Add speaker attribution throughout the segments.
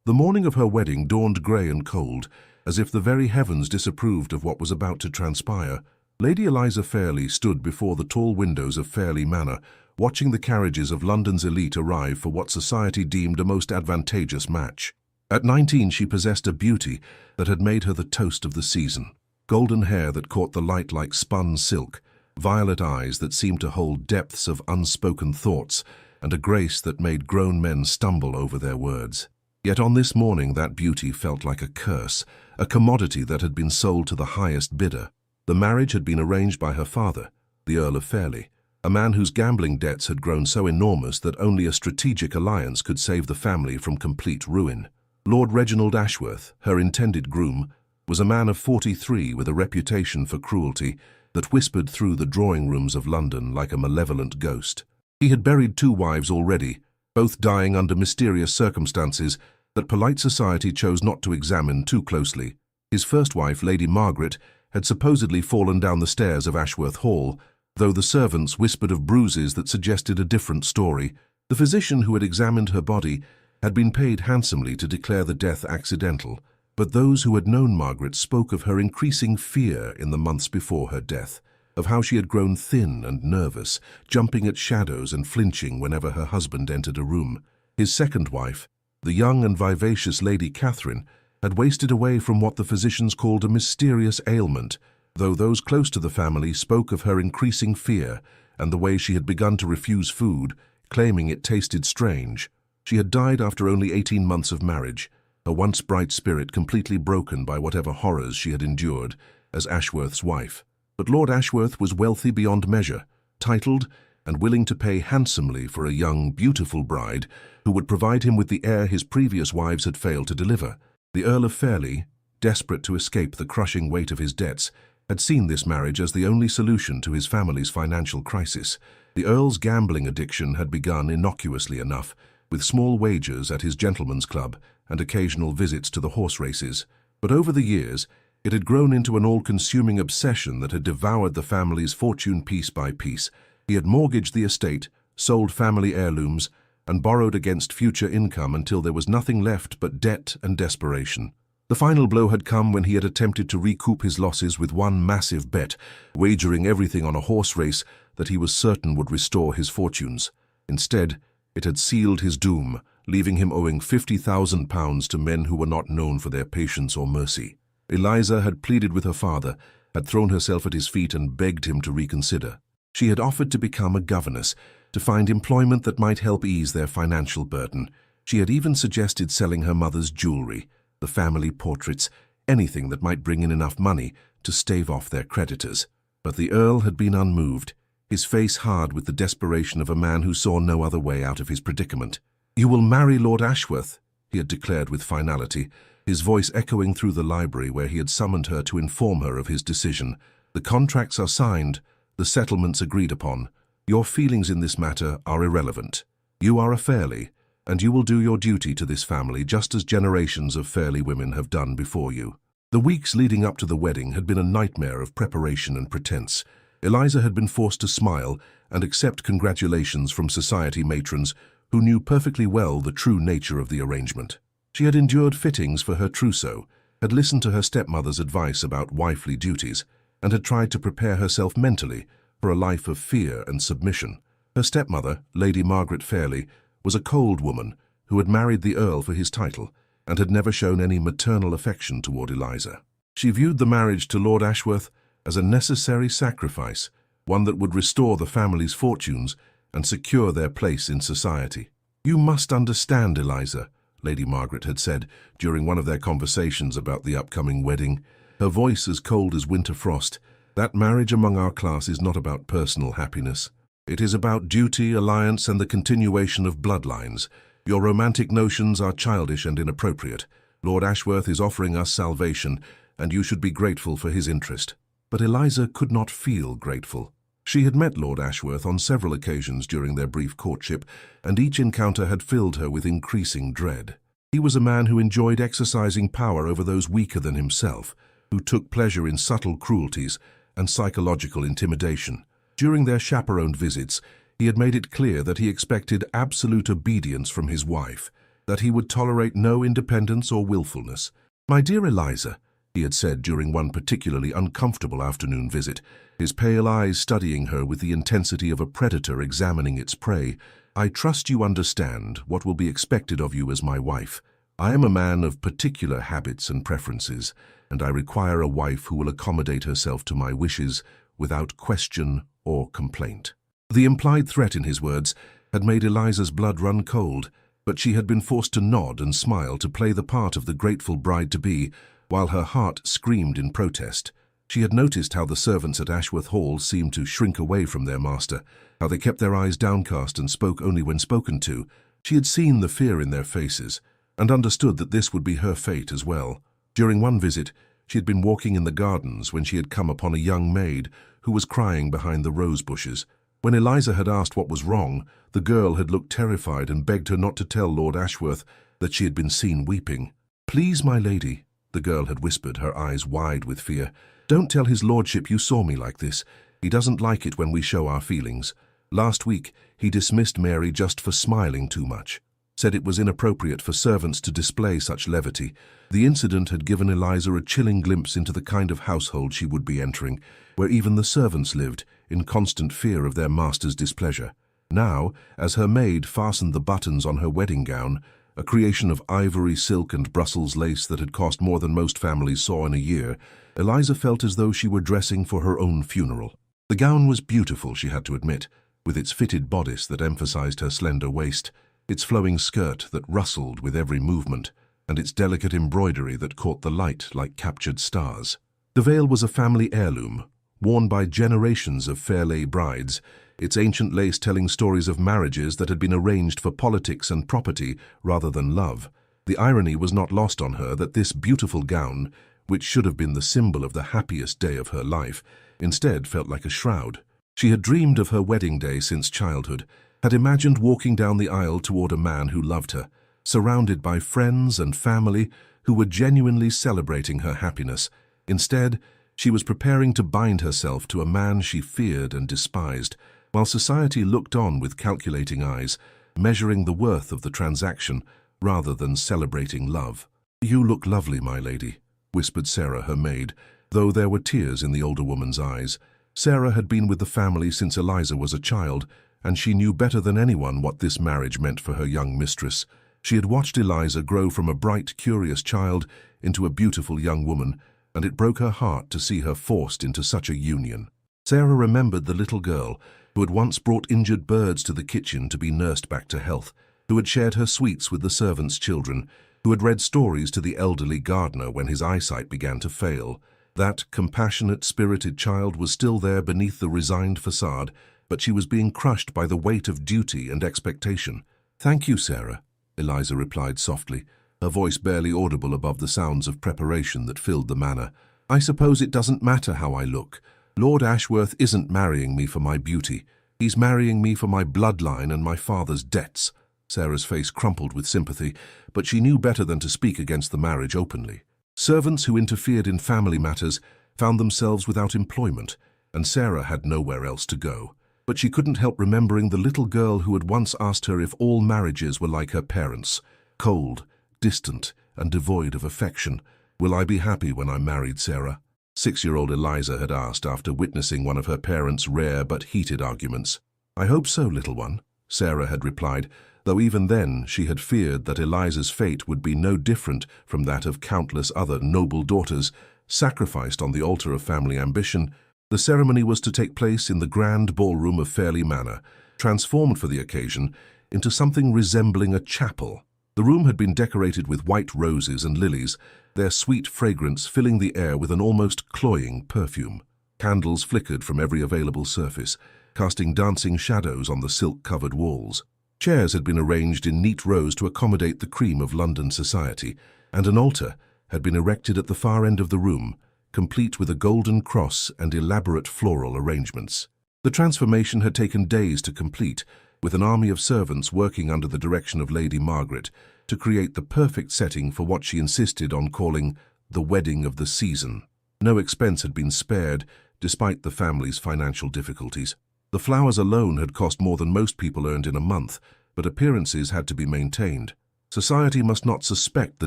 Speaker 1: The morning of her wedding dawned grey and cold, as if the very heavens disapproved of what was about to transpire. Lady Eliza Fairley stood before the tall windows of Fairley Manor, watching the carriages of London's elite arrive for what society deemed a most advantageous match. At 19, she possessed a beauty that had made her the toast of the season. Golden hair that caught the light like spun silk, violet eyes that seemed to hold depths of unspoken thoughts, and a grace that made grown men stumble over their words. Yet on this morning that beauty felt like a curse, a commodity that had been sold to the highest bidder. The marriage had been arranged by her father, the Earl of Fairley, a man whose gambling debts had grown so enormous that only a strategic alliance could save the family from complete ruin. Lord Reginald Ashworth, her intended groom, was a man of 43 with a reputation for cruelty that whispered through the drawing rooms of London like a malevolent ghost. He had buried 2 wives already, both dying under mysterious circumstances that polite society chose not to examine too closely. His first wife, Lady Margaret, had supposedly fallen down the stairs of Ashworth Hall, though the servants whispered of bruises that suggested a different story. The physician who had examined her body had been paid handsomely to declare the death accidental, but those who had known Margaret spoke of her increasing fear in the months before her death, of how she had grown thin and nervous, jumping at shadows and flinching whenever her husband entered a room. His second wife, the young and vivacious Lady Catherine, had wasted away from what the physicians called a mysterious ailment, though those close to the family spoke of her increasing fear and the way she had begun to refuse food, claiming it tasted strange. She had died after only 18 months of marriage, her once bright spirit completely broken by whatever horrors she had endured as Ashworth's wife. But Lord Ashworth was wealthy beyond measure, titled, and willing to pay handsomely for a young, beautiful bride who would provide him with the heir his previous wives had failed to deliver. The Earl of Fairley, desperate to escape the crushing weight of his debts, had seen this marriage as the only solution to his family's financial crisis. The Earl's gambling addiction had begun innocuously enough, with small wagers at his gentleman's club and occasional visits to the horse races. But over the years, it had grown into an all-consuming obsession that had devoured the family's fortune piece by piece. He had mortgaged the estate, sold family heirlooms, and borrowed against future income until there was nothing left but debt and desperation. The final blow had come when he had attempted to recoup his losses with one massive bet, wagering everything on a horse race that he was certain would restore his fortunes. Instead, it had sealed his doom, leaving him owing £50,000 to men who were not known for their patience or mercy. Eliza had pleaded with her father, had thrown herself at his feet and begged him to reconsider. She had offered to become a governess, to find employment that might help ease their financial burden. She had even suggested selling her mother's jewelry, the family portraits, anything that might bring in enough money to stave off their creditors. But the Earl had been unmoved, his face hard with the desperation of a man who saw no other way out of his predicament. "You will marry Lord Ashworth," he had declared with finality, his voice echoing through the library where he had summoned her to inform her of his decision. "The contracts are signed, the settlements agreed upon. Your feelings in this matter are irrelevant. You are a Fairley, and you will do your duty to this family just as generations of Fairley women have done before you." The weeks leading up to the wedding had been a nightmare of preparation and pretense. Eliza had been forced to smile and accept congratulations from society matrons who knew perfectly well the true nature of the arrangement. She had endured fittings for her trousseau, had listened to her stepmother's advice about wifely duties, and had tried to prepare herself mentally for a life of fear and submission. Her stepmother, Lady Margaret Fairley, was a cold woman who had married the Earl for his title and had never shown any maternal affection toward Eliza. She viewed the marriage to Lord Ashworth as a necessary sacrifice, one that would restore the family's fortunes and secure their place in society. "You must understand, Eliza," Lady Margaret had said during one of their conversations about the upcoming wedding, her voice as cold as winter frost, "that marriage among our class is not about personal happiness. It is about duty, alliance, and the continuation of bloodlines. Your romantic notions are childish and inappropriate. Lord Ashworth is offering us salvation, and you should be grateful for his interest." But Eliza could not feel grateful. She had met Lord Ashworth on several occasions during their brief courtship, and each encounter had filled her with increasing dread. He was a man who enjoyed exercising power over those weaker than himself, who took pleasure in subtle cruelties and psychological intimidation. During their chaperoned visits, he had made it clear that he expected absolute obedience from his wife. that he would tolerate no independence or willfulness. "My dear Eliza," he had said during one particularly uncomfortable afternoon visit, his pale eyes studying her with the intensity of a predator examining its prey, "I trust you understand what will be expected of you as my wife. I am a man of particular habits and preferences, and I require a wife who will accommodate herself to my wishes without question or complaint." The implied threat in his words had made Eliza's blood run cold, but she had been forced to nod and smile to play the part of the grateful bride-to-be, while her heart screamed in protest. She had noticed how the servants at Ashworth Hall seemed to shrink away from their master, how they kept their eyes downcast and spoke only when spoken to. She had seen the fear in their faces, and understood that this would be her fate as well. During one visit, she had been walking in the gardens when she had come upon a young maid who was crying behind the rose bushes. When Eliza had asked what was wrong, the girl had looked terrified and begged her not to tell Lord Ashworth that she had been seen weeping. "Please, my lady," the girl had whispered, her eyes wide with fear, "don't tell his lordship you saw me like this. He doesn't like it when we show our feelings. Last week, he dismissed Mary just for smiling too much. Said it was inappropriate for servants to display such levity. The incident had given Eliza a chilling glimpse into the kind of household she would be entering, where even the servants lived, in constant fear of their master's displeasure. Now, as her maid fastened the buttons on her wedding gown, a creation of ivory, silk and Brussels lace that had cost more than most families saw in a year, Eliza felt as though she were dressing for her own funeral. The gown was beautiful, she had to admit, with its fitted bodice that emphasized her slender waist, its flowing skirt that rustled with every movement, and its delicate embroidery that caught the light like captured stars. The veil was a family heirloom, worn by generations of Fairleigh brides, its ancient lace telling stories of marriages that had been arranged for politics and property rather than love. The irony was not lost on her that this beautiful gown, which should have been the symbol of the happiest day of her life, instead felt like a shroud. She had dreamed of her wedding day since childhood, had imagined walking down the aisle toward a man who loved her, surrounded by friends and family who were genuinely celebrating her happiness. Instead, she was preparing to bind herself to a man she feared and despised, while society looked on with calculating eyes, measuring the worth of the transaction rather than celebrating love. "You look lovely, my lady," whispered Sarah, her maid, though there were tears in the older woman's eyes. Sarah had been with the family since Eliza was a child, and she knew better than anyone what this marriage meant for her young mistress. She had watched Eliza grow from a bright, curious child into a beautiful young woman, and it broke her heart to see her forced into such a union. Sarah remembered the little girl who had once brought injured birds to the kitchen to be nursed back to health, who had shared her sweets with the servants' children, who had read stories to the elderly gardener when his eyesight began to fail. That compassionate, spirited child was still there beneath the resigned facade, but she was being crushed by the weight of duty and expectation. "Thank you, Sarah," Eliza replied softly, her voice barely audible above the sounds of preparation that filled the manor. "I suppose it doesn't matter how I look. Lord Ashworth isn't marrying me for my beauty. He's marrying me for my bloodline and my father's debts." Sarah's face crumpled with sympathy, but she knew better than to speak against the marriage openly. Servants who interfered in family matters found themselves without employment, and Sarah had nowhere else to go. But she couldn't help remembering the little girl who had once asked her if all marriages were like her parents, cold, distant, and devoid of affection. "Will I be happy when I'm married, Sarah?" 6-year-old Eliza had asked after witnessing one of her parents' rare but heated arguments. "I hope so, little one," Sarah had replied, though even then she had feared that Eliza's fate would be no different from that of countless other noble daughters sacrificed on the altar of family ambition. The ceremony was to take place in the grand ballroom of Fairleigh Manor, transformed for the occasion into something resembling a chapel. The room had been decorated with white roses and lilies, their sweet fragrance filling the air with an almost cloying perfume. Candles flickered from every available surface, casting dancing shadows on the silk-covered walls. Chairs had been arranged in neat rows to accommodate the cream of London society, and an altar had been erected at the far end of the room, complete with a golden cross and elaborate floral arrangements. The transformation had taken days to complete, with an army of servants working under the direction of Lady Margaret to create the perfect setting for what she insisted on calling the wedding of the season. No expense had been spared, despite the family's financial difficulties. The flowers alone had cost more than most people earned in a month, but appearances had to be maintained. Society must not suspect the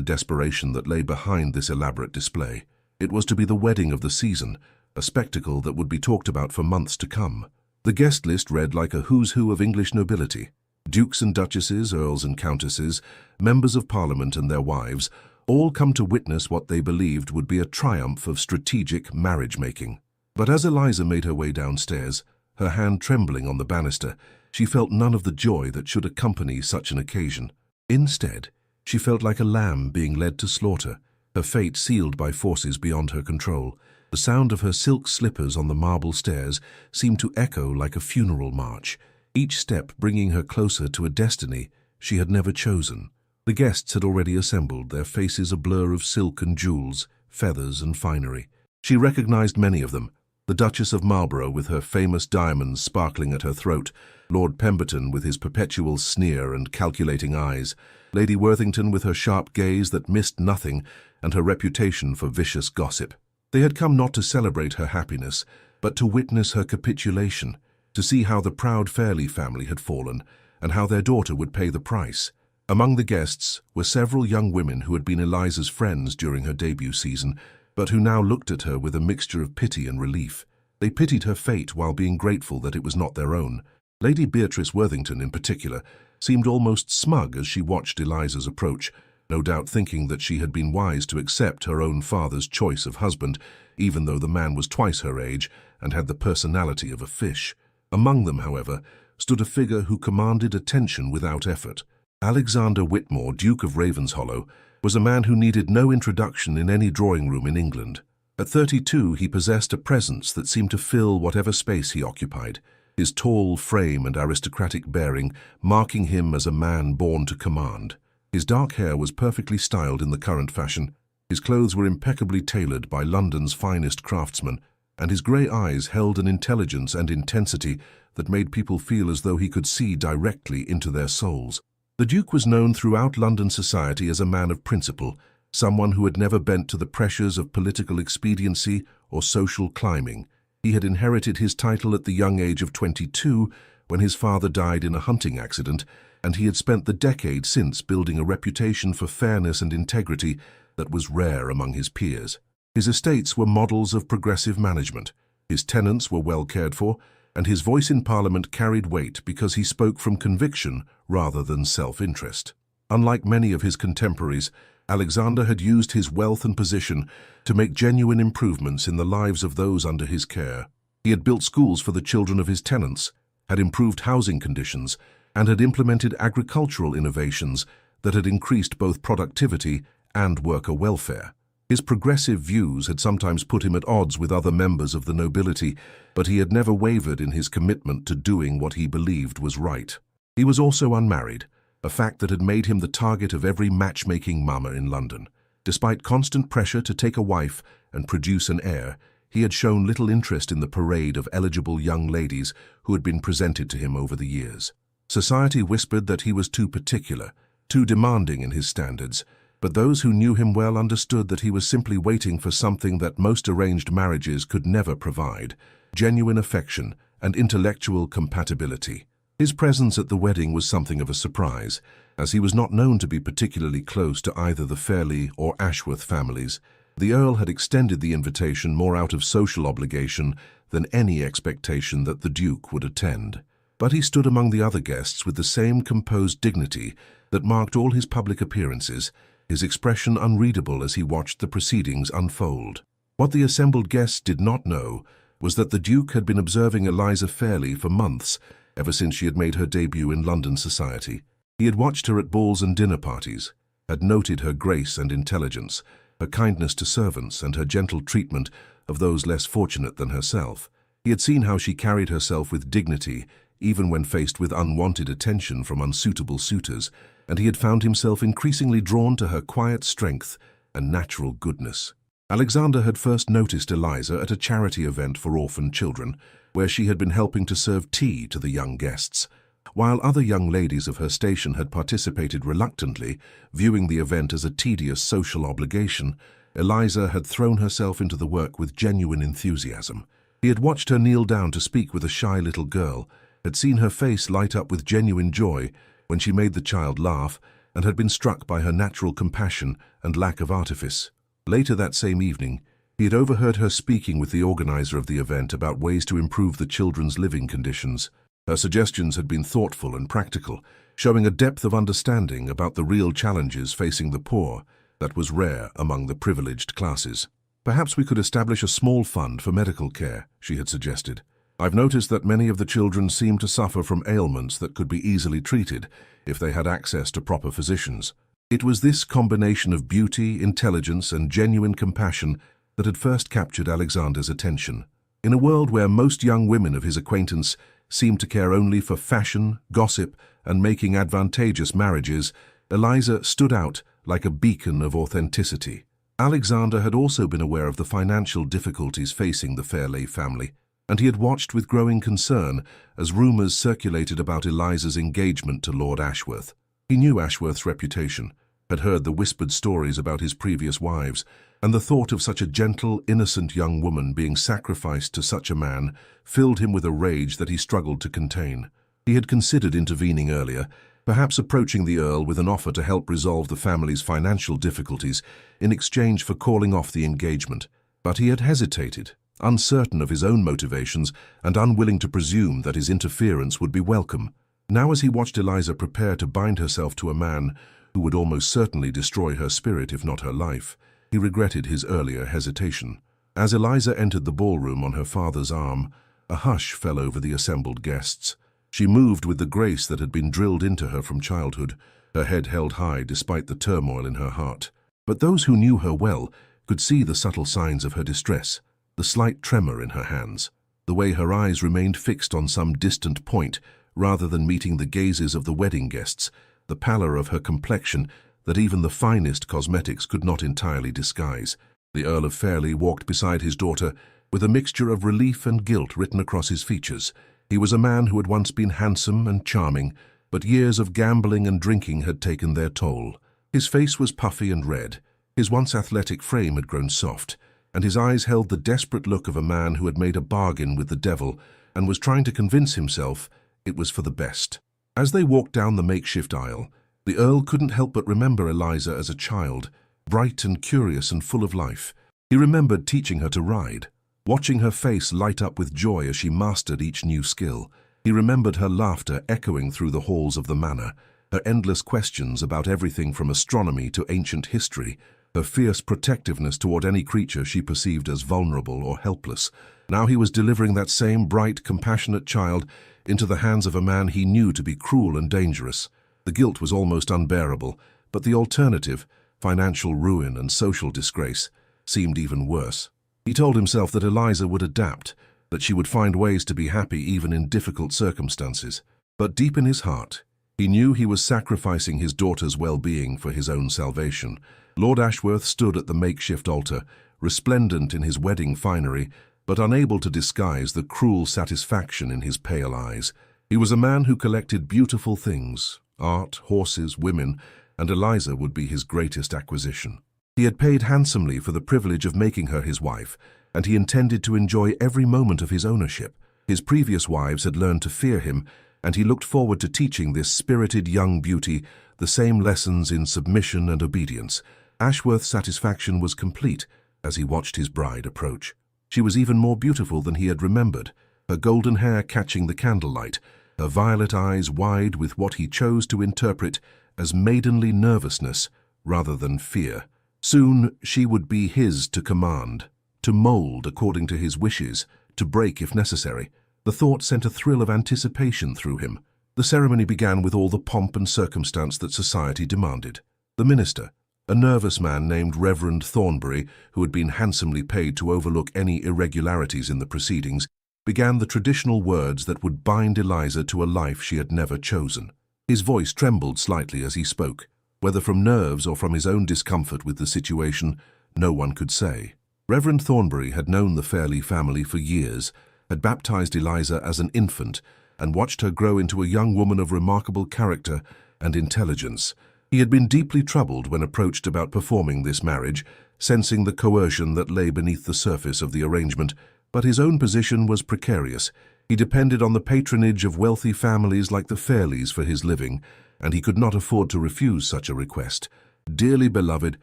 Speaker 1: desperation that lay behind this elaborate display. It was to be the wedding of the season, a spectacle that would be talked about for months to come. The guest list read like a who's who of English nobility. Dukes and duchesses, earls and countesses, members of parliament and their wives, all come to witness what they believed would be a triumph of strategic marriage-making. But as Eliza made her way downstairs, her hand trembling on the banister, she felt none of the joy that should accompany such an occasion. Instead, she felt like a lamb being led to slaughter, her fate sealed by forces beyond her control. The sound of her silk slippers on the marble stairs seemed to echo like a funeral march, each step bringing her closer to a destiny she had never chosen. The guests had already assembled, their faces a blur of silk and jewels, feathers and finery. She recognized many of them: the Duchess of Marlborough with her famous diamonds sparkling at her throat, Lord Pemberton with his perpetual sneer and calculating eyes, Lady Worthington with her sharp gaze that missed nothing and her reputation for vicious gossip. They had come not to celebrate her happiness, but to witness her capitulation, to see how the proud Fairley family had fallen and how their daughter would pay the price. Among the guests were several young women who had been Eliza's friends during her debut season, but who now looked at her with a mixture of pity and relief. They pitied her fate while being grateful that it was not their own. Lady Beatrice Worthington, in particular, seemed almost smug as she watched Eliza's approach, no doubt thinking that she had been wise to accept her own father's choice of husband, even though the man was twice her age and had the personality of a fish. Among them, however, stood a figure who commanded attention without effort. Alexander Whitmore, Duke of Ravenshollow, was a man who needed no introduction in any drawing room in England. At 32, he possessed a presence that seemed to fill whatever space he occupied, his tall frame and aristocratic bearing marking him as a man born to command. His dark hair was perfectly styled in the current fashion, his clothes were impeccably tailored by London's finest craftsmen, and his grey eyes held an intelligence and intensity that made people feel as though he could see directly into their souls. The Duke was known throughout London society as a man of principle, someone who had never bent to the pressures of political expediency or social climbing. He had inherited his title at the young age of 22 when his father died in a hunting accident, and he had spent the decade since building a reputation for fairness and integrity that was rare among his peers. His estates were models of progressive management. His tenants were well cared for, and his voice in Parliament carried weight because he spoke from conviction rather than self-interest. Unlike many of his contemporaries, Alexander had used his wealth and position to make genuine improvements in the lives of those under his care. He had built schools for the children of his tenants, had improved housing conditions, and had implemented agricultural innovations that had increased both productivity and worker welfare. His progressive views had sometimes put him at odds with other members of the nobility, but he had never wavered in his commitment to doing what he believed was right. He was also unmarried, a fact that had made him the target of every matchmaking mama in London. Despite constant pressure to take a wife and produce an heir, he had shown little interest in the parade of eligible young ladies who had been presented to him over the years. Society whispered that he was too particular, too demanding in his standards, but those who knew him well understood that he was simply waiting for something that most arranged marriages could never provide: genuine affection and intellectual compatibility. His presence at the wedding was something of a surprise, as he was not known to be particularly close to either the Fairley or Ashworth families. The Earl had extended the invitation more out of social obligation than any expectation that the Duke would attend. But he stood among the other guests with the same composed dignity that marked all his public appearances, his expression unreadable as he watched the proceedings unfold. What the assembled guests did not know was that the Duke had been observing Eliza Fairley for months, ever since she had made her debut in London society. He had watched her at balls and dinner parties, had noted her grace and intelligence, her kindness to servants, and her gentle treatment of those less fortunate than herself. He had seen how she carried herself with dignity, even when faced with unwanted attention from unsuitable suitors, and he had found himself increasingly drawn to her quiet strength and natural goodness. Alexander had first noticed Eliza at a charity event for orphan children, where she had been helping to serve tea to the young guests. While other young ladies of her station had participated reluctantly, viewing the event as a tedious social obligation, Eliza had thrown herself into the work with genuine enthusiasm. He had watched her kneel down to speak with a shy little girl, had seen her face light up with genuine joy when she made the child laugh, and had been struck by her natural compassion and lack of artifice. Later that same evening, he had overheard her speaking with the organizer of the event about ways to improve the children's living conditions. Her suggestions had been thoughtful and practical, showing a depth of understanding about the real challenges facing the poor that was rare among the privileged classes. "Perhaps we could establish a small fund for medical care," she had suggested. "I've noticed that many of the children seem to suffer from ailments that could be easily treated if they had access to proper physicians." It was this combination of beauty, intelligence, and genuine compassion that had first captured Alexander's attention. In a world where most young women of his acquaintance seemed to care only for fashion, gossip, and making advantageous marriages, Eliza stood out like a beacon of authenticity. Alexander had also been aware of the financial difficulties facing the Fairley family, and he had watched with growing concern as rumors circulated about Eliza's engagement to Lord Ashworth. He knew Ashworth's reputation, had heard the whispered stories about his previous wives, and the thought of such a gentle, innocent young woman being sacrificed to such a man filled him with a rage that he struggled to contain. He had considered intervening earlier, perhaps approaching the Earl with an offer to help resolve the family's financial difficulties in exchange for calling off the engagement, but he had hesitated, uncertain of his own motivations and unwilling to presume that his interference would be welcome. Now, as he watched Eliza prepare to bind herself to a man who would almost certainly destroy her spirit if not her life, he regretted his earlier hesitation. As Eliza entered the ballroom on her father's arm, a hush fell over the assembled guests. She moved with the grace that had been drilled into her from childhood, her head held high despite the turmoil in her heart. But those who knew her well could see the subtle signs of her distress, the slight tremor in her hands, the way her eyes remained fixed on some distant point rather than meeting the gazes of the wedding guests, the pallor of her complexion that even the finest cosmetics could not entirely disguise. The Earl of Fairley walked beside his daughter with a mixture of relief and guilt written across his features. He was a man who had once been handsome and charming, but years of gambling and drinking had taken their toll. His face was puffy and red, his once athletic frame had grown soft, and his eyes held the desperate look of a man who had made a bargain with the devil and was trying to convince himself it was for the best. As they walked down the makeshift aisle, the Earl couldn't help but remember Eliza as a child, bright and curious and full of life. He remembered teaching her to ride, watching her face light up with joy as she mastered each new skill. He remembered her laughter echoing through the halls of the manor, her endless questions about everything from astronomy to ancient history, her fierce protectiveness toward any creature she perceived as vulnerable or helpless. Now he was delivering that same bright, compassionate child into the hands of a man he knew to be cruel and dangerous. The guilt was almost unbearable, but the alternative, financial ruin and social disgrace, seemed even worse. He told himself that Eliza would adapt, that she would find ways to be happy even in difficult circumstances. But deep in his heart, he knew he was sacrificing his daughter's well-being for his own salvation. Lord Ashworth stood at the makeshift altar, resplendent in his wedding finery, but unable to disguise the cruel satisfaction in his pale eyes. He was a man who collected beautiful things, art, horses, women, and Eliza would be his greatest acquisition. He had paid handsomely for the privilege of making her his wife, and he intended to enjoy every moment of his ownership. His previous wives had learned to fear him, and he looked forward to teaching this spirited young beauty the same lessons in submission and obedience. Ashworth's satisfaction was complete as he watched his bride approach. She was even more beautiful than he had remembered, her golden hair catching the candlelight, her violet eyes wide with what he chose to interpret as maidenly nervousness rather than fear. Soon she would be his to command, to mold according to his wishes, to break if necessary. The thought sent a thrill of anticipation through him. The ceremony began with all the pomp and circumstance that society demanded. The minister, a nervous man named Reverend Thornbury, who had been handsomely paid to overlook any irregularities in the proceedings, began the traditional words that would bind Eliza to a life she had never chosen. His voice trembled slightly as he spoke. Whether from nerves or from his own discomfort with the situation, no one could say. Reverend Thornbury had known the Fairley family for years, had baptized Eliza as an infant, and watched her grow into a young woman of remarkable character and intelligence. He had been deeply troubled when approached about performing this marriage, sensing the coercion that lay beneath the surface of the arrangement, but his own position was precarious. He depended on the patronage of wealthy families like the Fairleys for his living, and he could not afford to refuse such a request. Dearly beloved,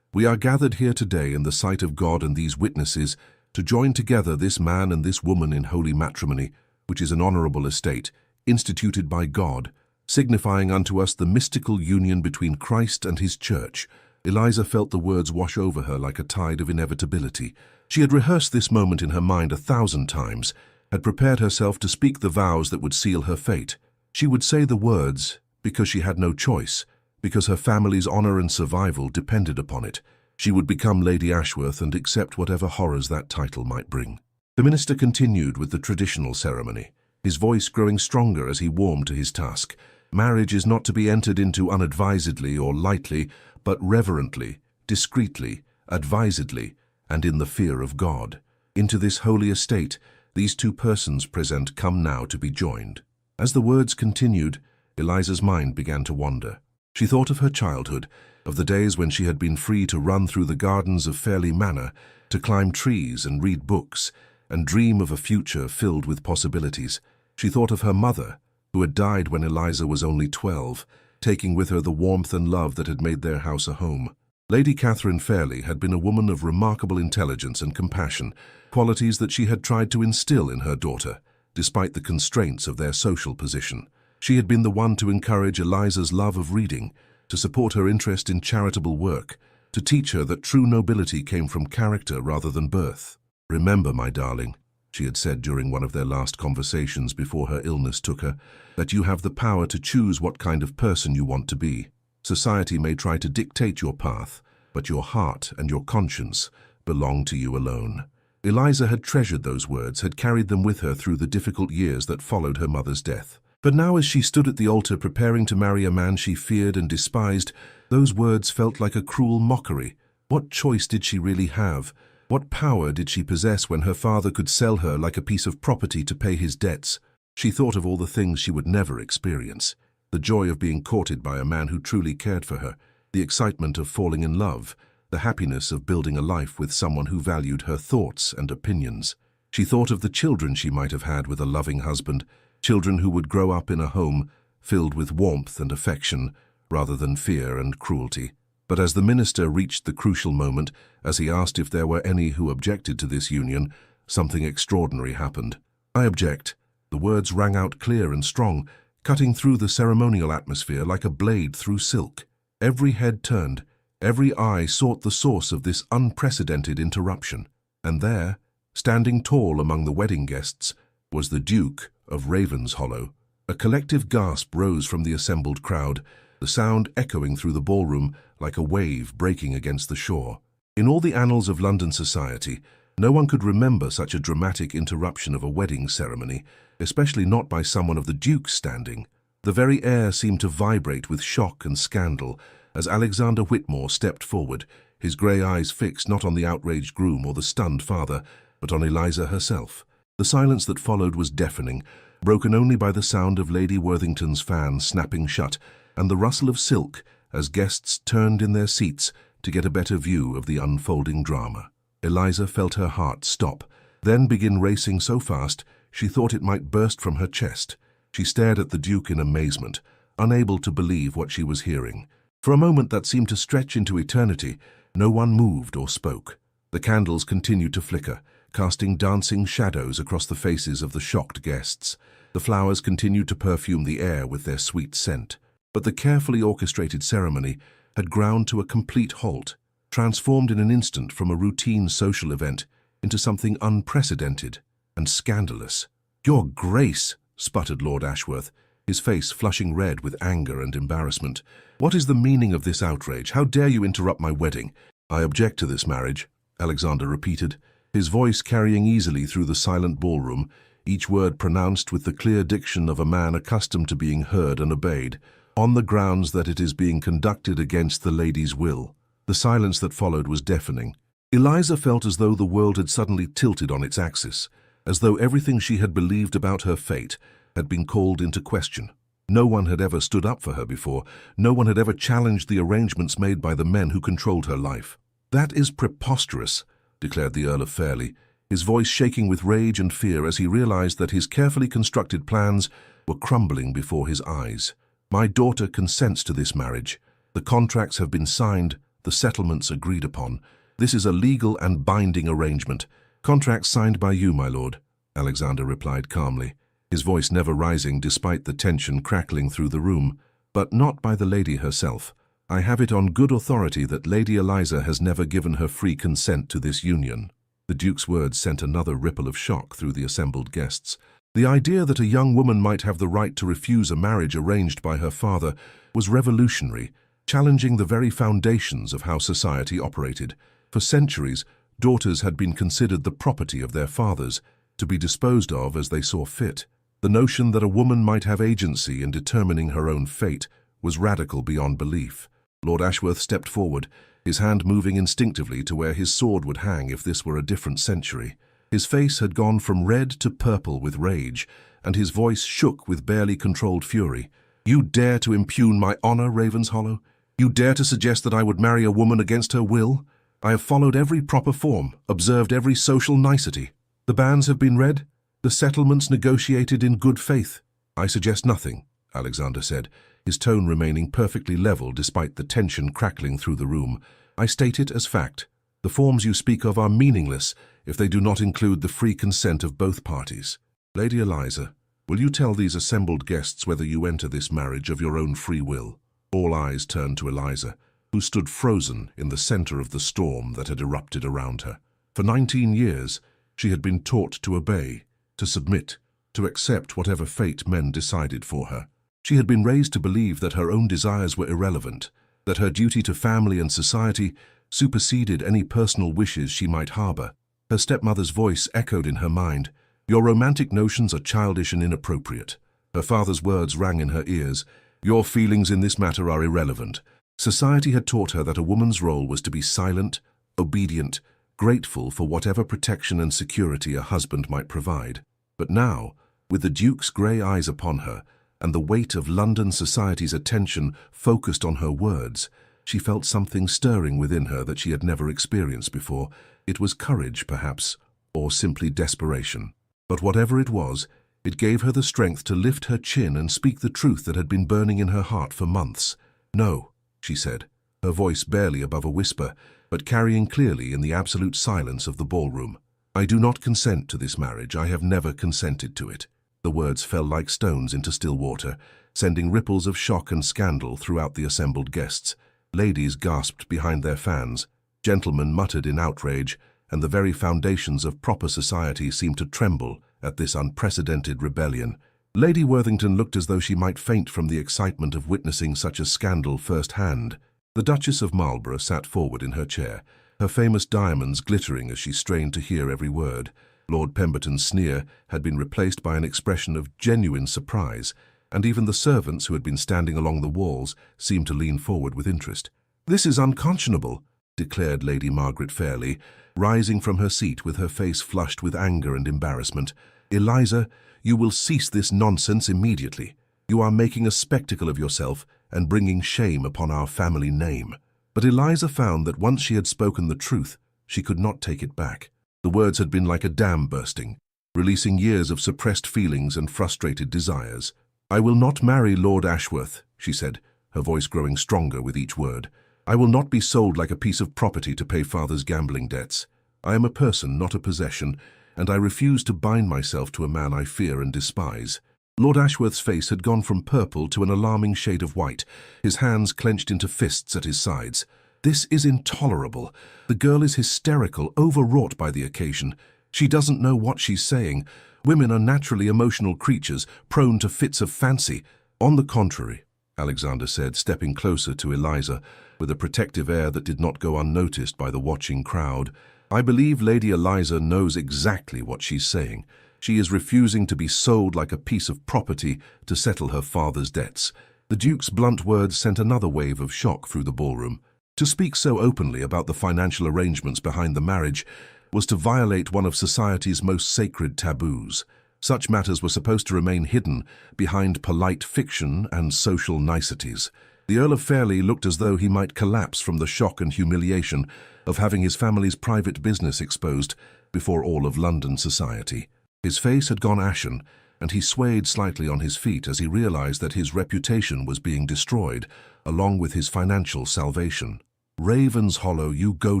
Speaker 1: we are gathered here today in the sight of God and these witnesses to join together this man and this woman in holy matrimony, which is an honorable estate, instituted by God, signifying unto us the mystical union between Christ and his church. Eliza felt the words wash over her like a tide of inevitability. She had rehearsed this moment in her mind 1,000 times, had prepared herself to speak the vows that would seal her fate. She would say the words because she had no choice, because her family's honor and survival depended upon it. She would become Lady Ashworth and accept whatever horrors that title might bring. The minister continued with the traditional ceremony, his voice growing stronger as he warmed to his task. Marriage is not to be entered into unadvisedly or lightly, but reverently, discreetly, advisedly, and in the fear of God. Into this holy estate, these two persons present come now to be joined. As the words continued, Eliza's mind began to wander. She thought of her childhood, of the days when she had been free to run through the gardens of Fairley Manor, to climb trees and read books, and dream of a future filled with possibilities. She thought of her mother, who had died when Eliza was only 12, taking with her the warmth and love that had made their house a home. Lady Catherine Fairley had been a woman of remarkable intelligence and compassion, qualities that she had tried to instill in her daughter, despite the constraints of their social position. She had been the one to encourage Eliza's love of reading, to support her interest in charitable work, to teach her that true nobility came from character rather than birth. "Remember, my darling," she had said during one of their last conversations before her illness took her, "that you have the power to choose what kind of person you want to be. Society may try to dictate your path, but your heart and your conscience belong to you alone." Eliza had treasured those words, had carried them with her through the difficult years that followed her mother's death. But now, as she stood at the altar preparing to marry a man she feared and despised, those words felt like a cruel mockery. What choice did she really have? What power did she possess when her father could sell her like a piece of property to pay his debts? She thought of all the things she would never experience. The joy of being courted by a man who truly cared for her, the excitement of falling in love, the happiness of building a life with someone who valued her thoughts and opinions. She thought of the children she might have had with a loving husband, children who would grow up in a home filled with warmth and affection rather than fear and cruelty. But as the minister reached the crucial moment, as he asked if there were any who objected to this union, something extraordinary happened. "I object." The words rang out clear and strong, cutting through the ceremonial atmosphere like a blade through silk. Every head turned, every eye sought the source of this unprecedented interruption. And there, standing tall among the wedding guests, was the Duke of Ravenshollow. A collective gasp rose from the assembled crowd, the sound echoing through the ballroom like a wave breaking against the shore. In all the annals of London society, no one could remember such a dramatic interruption of a wedding ceremony, especially not by someone of the Duke's standing. The very air seemed to vibrate with shock and scandal as Alexander Whitmore stepped forward, his grey eyes fixed not on the outraged groom or the stunned father, but on Eliza herself. The silence that followed was deafening, broken only by the sound of Lady Worthington's fan snapping shut and the rustle of silk as guests turned in their seats to get a better view of the unfolding drama. Eliza felt her heart stop, then begin racing so fast she thought it might burst from her chest. She stared at the Duke in amazement, unable to believe what she was hearing. For a moment that seemed to stretch into eternity, no one moved or spoke. The candles continued to flicker, casting dancing shadows across the faces of the shocked guests. The flowers continued to perfume the air with their sweet scent. But the carefully orchestrated ceremony had ground to a complete halt, transformed in an instant from a routine social event into something unprecedented and scandalous. "Your Grace," sputtered Lord Ashworth, his face flushing red with anger and embarrassment. "What is the meaning of this outrage? How dare you interrupt my wedding?" "I object to this marriage," Alexander repeated, his voice carrying easily through the silent ballroom, each word pronounced with the clear diction of a man accustomed to being heard and obeyed, "on the grounds that it is being conducted against the lady's will." The silence that followed was deafening. Eliza felt as though the world had suddenly tilted on its axis, as though everything she had believed about her fate had been called into question. No one had ever stood up for her before. No one had ever challenged the arrangements made by the men who controlled her life. "That is preposterous," declared the Earl of Fairley, his voice shaking with rage and fear as he realized that his carefully constructed plans were crumbling before his eyes. My daughter consents to this marriage. The contracts have been signed, the settlements agreed upon. This is a legal and binding arrangement. Contracts signed by you, my lord, Alexander replied calmly, his voice never rising despite the tension crackling through the room, but not by the lady herself. I have it on good authority that Lady Eliza has never given her free consent to this union. The Duke's words sent another ripple of shock through the assembled guests. The idea that a young woman might have the right to refuse a marriage arranged by her father was revolutionary, challenging the very foundations of how society operated. For centuries, daughters had been considered the property of their fathers, to be disposed of as they saw fit. The notion that a woman might have agency in determining her own fate was radical beyond belief. Lord Ashworth stepped forward, his hand moving instinctively to where his sword would hang if this were a different century. His face had gone from red to purple with rage, and his voice shook with barely controlled fury. You dare to impugn my honor, Ravenshollow? You dare to suggest that I would marry a woman against her will? I have followed every proper form, observed every social nicety. The bans have been read, the settlements negotiated in good faith. I suggest nothing, Alexander said, his tone remaining perfectly level despite the tension crackling through the room. I state it as fact. The forms you speak of are meaningless if they do not include the free consent of both parties. Lady Eliza, will you tell these assembled guests whether you enter this marriage of your own free will? All eyes turned to Eliza, who stood frozen in the center of the storm that had erupted around her. For 19 years, she had been taught to obey, to submit, to accept whatever fate men decided for her. She had been raised to believe that her own desires were irrelevant, that her duty to family and society superseded any personal wishes she might harbor. Her stepmother's voice echoed in her mind. Your romantic notions are childish and inappropriate. Her father's words rang in her ears. Your feelings in this matter are irrelevant. Society had taught her that a woman's role was to be silent, obedient, grateful for whatever protection and security a husband might provide. But now, with the Duke's grey eyes upon her, and the weight of London society's attention focused on her words, she felt something stirring within her that she had never experienced before. It was courage, perhaps, or simply desperation. But whatever it was, it gave her the strength to lift her chin and speak the truth that had been burning in her heart for months. No, she said, her voice barely above a whisper, but carrying clearly in the absolute silence of the ballroom. I do not consent to this marriage. I have never consented to it. The words fell like stones into still water, sending ripples of shock and scandal throughout the assembled guests. Ladies gasped behind their fans, gentlemen muttered in outrage, and the very foundations of proper society seemed to tremble at this unprecedented rebellion. Lady Worthington looked as though she might faint from the excitement of witnessing such a scandal firsthand. The Duchess of Marlborough sat forward in her chair, her famous diamonds glittering as she strained to hear every word. Lord Pemberton's sneer had been replaced by an expression of genuine surprise, and even the servants who had been standing along the walls seemed to lean forward with interest. This is unconscionable, declared Lady Margaret Fairley, rising from her seat with her face flushed with anger and embarrassment. Eliza, you will cease this nonsense immediately. You are making a spectacle of yourself and bringing shame upon our family name. But Eliza found that once she had spoken the truth, she could not take it back. The words had been like a dam bursting, releasing years of suppressed feelings and frustrated desires. I will not marry Lord Ashworth, she said, her voice growing stronger with each word. I will not be sold like a piece of property to pay father's gambling debts. I am a person, not a possession, and I refuse to bind myself to a man I fear and despise. Lord Ashworth's face had gone from purple to an alarming shade of white, his hands clenched into fists at his sides. This is intolerable. The girl is hysterical, overwrought by the occasion. She doesn't know what she's saying. Women are naturally emotional creatures, prone to fits of fancy. On the contrary, Alexander said, stepping closer to Eliza, with a protective air that did not go unnoticed by the watching crowd. I believe Lady Eliza knows exactly what she's saying. She is refusing to be sold like a piece of property to settle her father's debts. The Duke's blunt words sent another wave of shock through the ballroom. To speak so openly about the financial arrangements behind the marriage was to violate one of society's most sacred taboos. Such matters were supposed to remain hidden behind polite fiction and social niceties. The Earl of Fairley looked as though he might collapse from the shock and humiliation of having his family's private business exposed before all of London society. His face had gone ashen, and he swayed slightly on his feet as he realized that his reputation was being destroyed, along with his financial salvation. "Ravenshollow, you go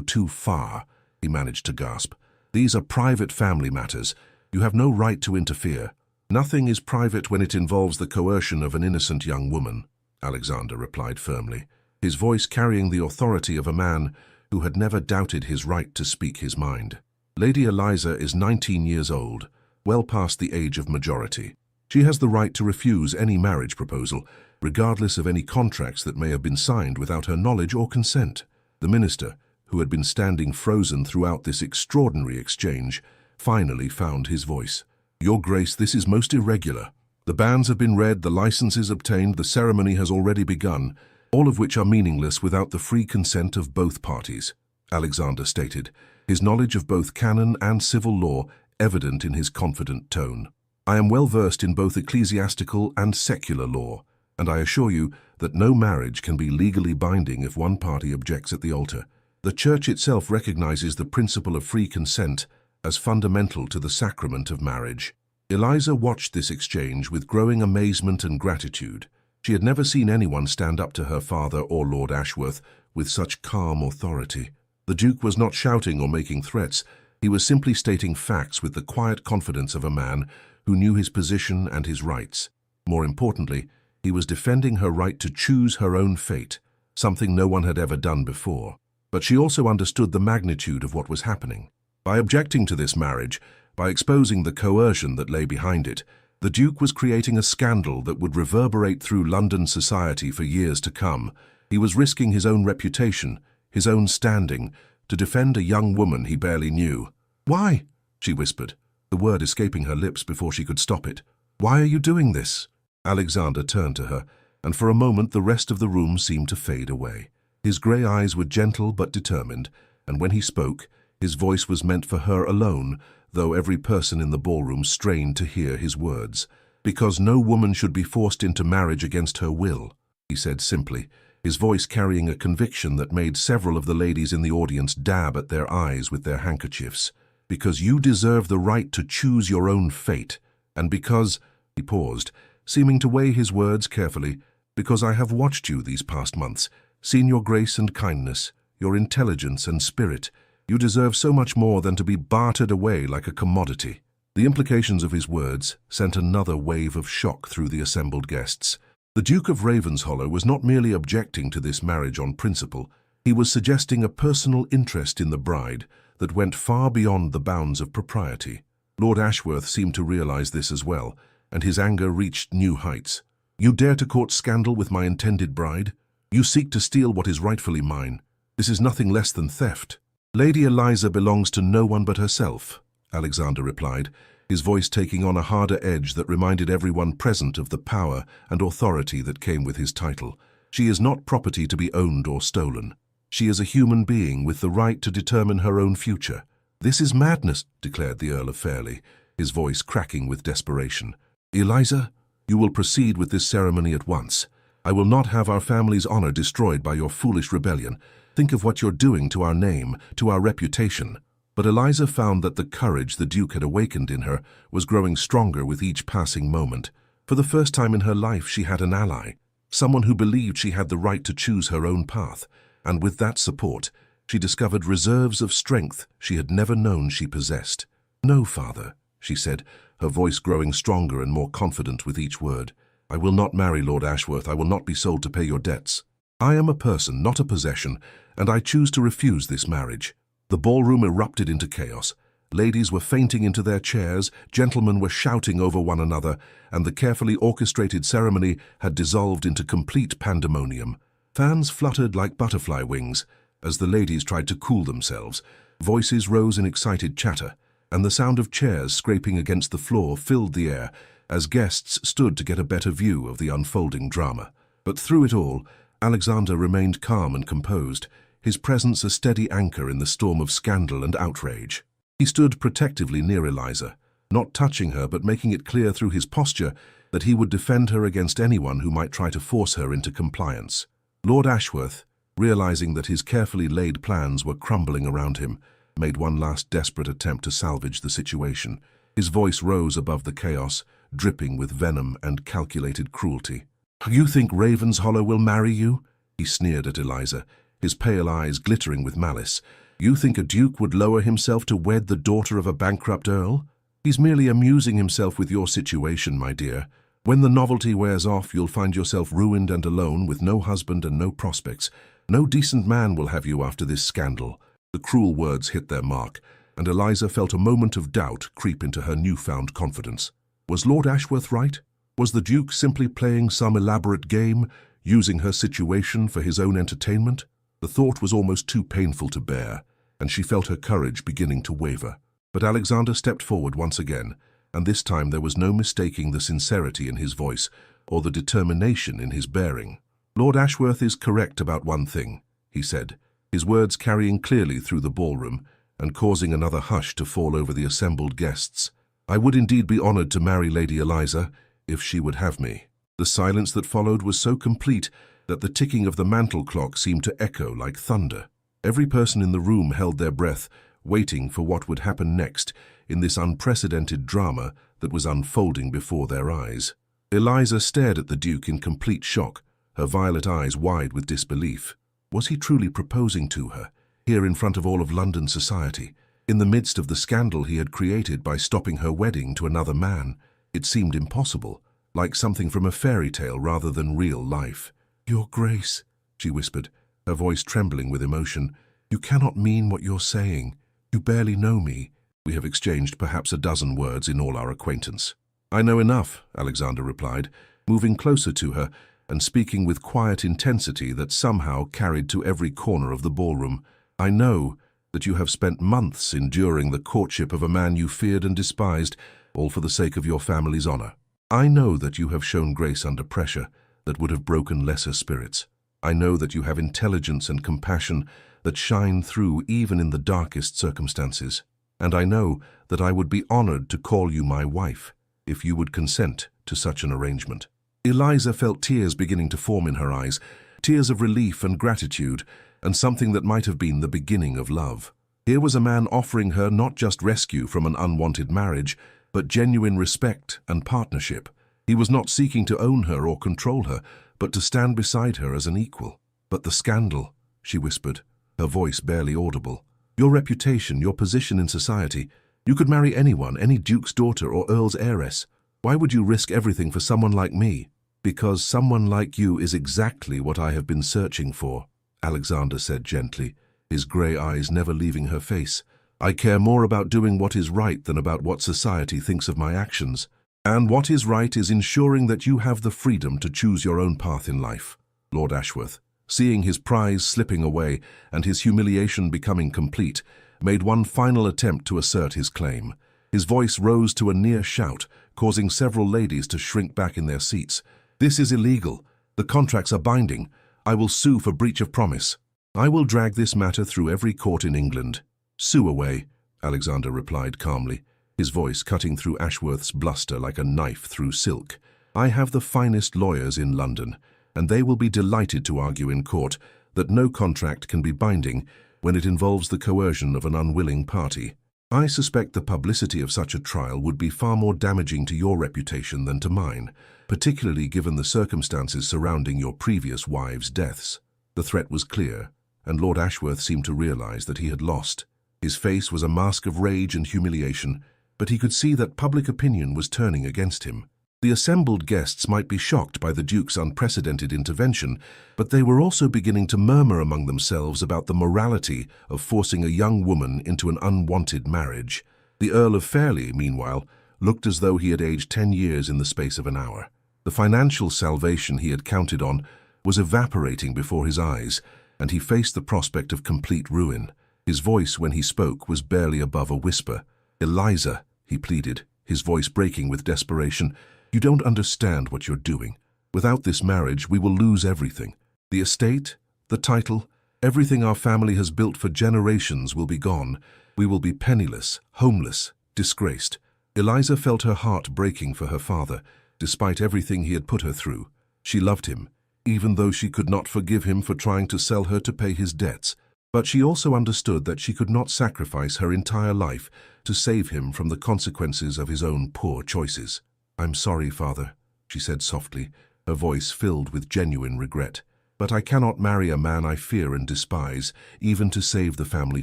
Speaker 1: too far," he managed to gasp. "These are private family matters. You have no right to interfere." "Nothing is private when it involves the coercion of an innocent young woman," Alexander replied firmly, his voice carrying the authority of a man who had never doubted his right to speak his mind. "Lady Eliza is 19 years old, well past the age of majority. She has the right to refuse any marriage proposal, regardless of any contracts that may have been signed without her knowledge or consent." The minister, who had been standing frozen throughout this extraordinary exchange, finally found his voice. "Your Grace, this is most irregular. The bans have been read, the licenses obtained, the ceremony has already begun, all of which are meaningless without the free consent of both parties," Alexander stated, his knowledge of both canon and civil law evident in his confident tone. "I am well versed in both ecclesiastical and secular law, and I assure you that no marriage can be legally binding if one party objects at the altar. The Church itself recognizes the principle of free consent as fundamental to the sacrament of marriage." Eliza watched this exchange with growing amazement and gratitude. She had never seen anyone stand up to her father or Lord Ashworth with such calm authority. The Duke was not shouting or making threats. He was simply stating facts with the quiet confidence of a man who knew his position and his rights. More importantly, he was defending her right to choose her own fate, something no one had ever done before. But she also understood the magnitude of what was happening. By objecting to this marriage, by exposing the coercion that lay behind it, the Duke was creating a scandal that would reverberate through London society for years to come. He was risking his own reputation, his own standing, to defend a young woman he barely knew. "Why?" she whispered, the word escaping her lips before she could stop it. "Why are you doing this?" Alexander turned to her, and for a moment the rest of the room seemed to fade away. His grey eyes were gentle but determined, and when he spoke, his voice was meant for her alone, though every person in the ballroom strained to hear his words. "Because no woman should be forced into marriage against her will," he said simply, his voice carrying a conviction that made several of the ladies in the audience dab at their eyes with their handkerchiefs. "Because you deserve the right to choose your own fate, and because—" he paused, seeming to weigh his words carefully, "because I have watched you these past months, seen your grace and kindness, your intelligence and spirit. You deserve so much more than to be bartered away like a commodity." The implications of his words sent another wave of shock through the assembled guests. The Duke of Ravenshollow was not merely objecting to this marriage on principle, he was suggesting a personal interest in the bride that went far beyond the bounds of propriety. Lord Ashworth seemed to realize this as well, and his anger reached new heights. "You dare to court scandal with my intended bride? You seek to steal what is rightfully mine. This is nothing less than theft." "Lady Eliza belongs to no one but herself," Alexander replied, his voice taking on a harder edge that reminded everyone present of the power and authority that came with his title. "She is not property to be owned or stolen. She is a human being with the right to determine her own future." "This is madness," declared the Earl of Fairlie, his voice cracking with desperation. "Eliza, you will proceed with this ceremony at once. I will not have our family's honor destroyed by your foolish rebellion. Think of what you're doing to our name, to our reputation." But Eliza found that the courage the Duke had awakened in her was growing stronger with each passing moment. For the first time in her life she had an ally, someone who believed she had the right to choose her own path, and with that support, she discovered reserves of strength she had never known she possessed. "No, father," she said, her voice growing stronger and more confident with each word. "I will not marry Lord Ashworth. I will not be sold to pay your debts. I am a person, not a possession, and I choose to refuse this marriage." The ballroom erupted into chaos. Ladies were fainting into their chairs, gentlemen were shouting over one another, and the carefully orchestrated ceremony had dissolved into complete pandemonium. Fans fluttered like butterfly wings as the ladies tried to cool themselves. Voices rose in excited chatter, and the sound of chairs scraping against the floor filled the air as guests stood to get a better view of the unfolding drama. But through it all, Alexander remained calm and composed, his presence a steady anchor in the storm of scandal and outrage. He stood protectively near Eliza, not touching her but making it clear through his posture that he would defend her against anyone who might try to force her into compliance. Lord Ashworth, realizing that his carefully laid plans were crumbling around him, made one last desperate attempt to salvage the situation. His voice rose above the chaos, dripping with venom and calculated cruelty. "You think Ravenshollow will marry you?" he sneered at Eliza, his pale eyes glittering with malice. "You think a duke would lower himself to wed the daughter of a bankrupt earl? He's merely amusing himself with your situation, my dear. When the novelty wears off, you'll find yourself ruined and alone with no husband and no prospects. No decent man will have you after this scandal." The cruel words hit their mark, and Eliza felt a moment of doubt creep into her newfound confidence. Was Lord Ashworth right? Was the Duke simply playing some elaborate game, using her situation for his own entertainment? The thought was almost too painful to bear, and she felt her courage beginning to waver. But Alexander stepped forward once again, and this time there was no mistaking the sincerity in his voice or the determination in his bearing. "Lord Ashworth is correct about one thing," he said, his words carrying clearly through the ballroom and causing another hush to fall over the assembled guests. "I would indeed be honored to marry Lady Eliza, if she would have me." The silence that followed was so complete that the ticking of the mantel clock seemed to echo like thunder. Every person in the room held their breath, waiting for what would happen next in this unprecedented drama that was unfolding before their eyes. Eliza stared at the Duke in complete shock, her violet eyes wide with disbelief. Was he truly proposing to her, here in front of all of London society, in the midst of the scandal he had created by stopping her wedding to another man? It seemed impossible, like something from a fairy tale rather than real life. "Your Grace," she whispered, her voice trembling with emotion, "you cannot mean what you're saying. You barely know me. We have exchanged perhaps a dozen words in all our acquaintance." "I know enough," Alexander replied, moving closer to her and speaking with quiet intensity that somehow carried to every corner of the ballroom. "I know that you have spent months enduring the courtship of a man you feared and despised, all for the sake of your family's honor. I know that you have shown grace under pressure that would have broken lesser spirits. I know that you have intelligence and compassion that shine through even in the darkest circumstances. And I know that I would be honored to call you my wife, if you would consent to such an arrangement." Eliza felt tears beginning to form in her eyes, tears of relief and gratitude, and something that might have been the beginning of love. Here was a man offering her not just rescue from an unwanted marriage, but genuine respect and partnership. He was not seeking to own her or control her, but to stand beside her as an equal. "But the scandal," she whispered, her voice barely audible. "Your reputation, your position in society. You could marry anyone, any duke's daughter or earl's heiress. Why would you risk everything for someone like me?" "Because someone like you is exactly what I have been searching for," Alexander said gently, his grey eyes never leaving her face. "I care more about doing what is right than about what society thinks of my actions. And what is right is ensuring that you have the freedom to choose your own path in life." Lord Ashworth, seeing his prize slipping away and his humiliation becoming complete, made one final attempt to assert his claim. His voice rose to a near shout, causing several ladies to shrink back in their seats. "This is illegal. The contracts are binding. I will sue for breach of promise. I will drag this matter through every court in England." "Sue away," Alexander replied calmly, his voice cutting through Ashworth's bluster like a knife through silk. "I have the finest lawyers in London, and they will be delighted to argue in court that no contract can be binding when it involves the coercion of an unwilling party. I suspect the publicity of such a trial would be far more damaging to your reputation than to mine, particularly given the circumstances surrounding your previous wives' deaths." The threat was clear, and Lord Ashworth seemed to realize that he had lost. His face was a mask of rage and humiliation, but he could see that public opinion was turning against him. The assembled guests might be shocked by the Duke's unprecedented intervention, but they were also beginning to murmur among themselves about the morality of forcing a young woman into an unwanted marriage. The Earl of Fairlie, meanwhile, looked as though he had aged 10 years in the space of an hour. The financial salvation he had counted on was evaporating before his eyes, and he faced the prospect of complete ruin. His voice, when he spoke, was barely above a whisper. "Eliza," he pleaded, his voice breaking with desperation, "you don't understand what you're doing. Without this marriage, we will lose everything. The estate, the title, everything our family has built for generations will be gone. We will be penniless, homeless, disgraced." Eliza felt her heart breaking for her father, despite everything he had put her through. She loved him, even though she could not forgive him for trying to sell her to pay his debts. But she also understood that she could not sacrifice her entire life to save him from the consequences of his own poor choices. "I'm sorry, Father," she said softly, her voice filled with genuine regret. "But I cannot marry a man I fear and despise, even to save the family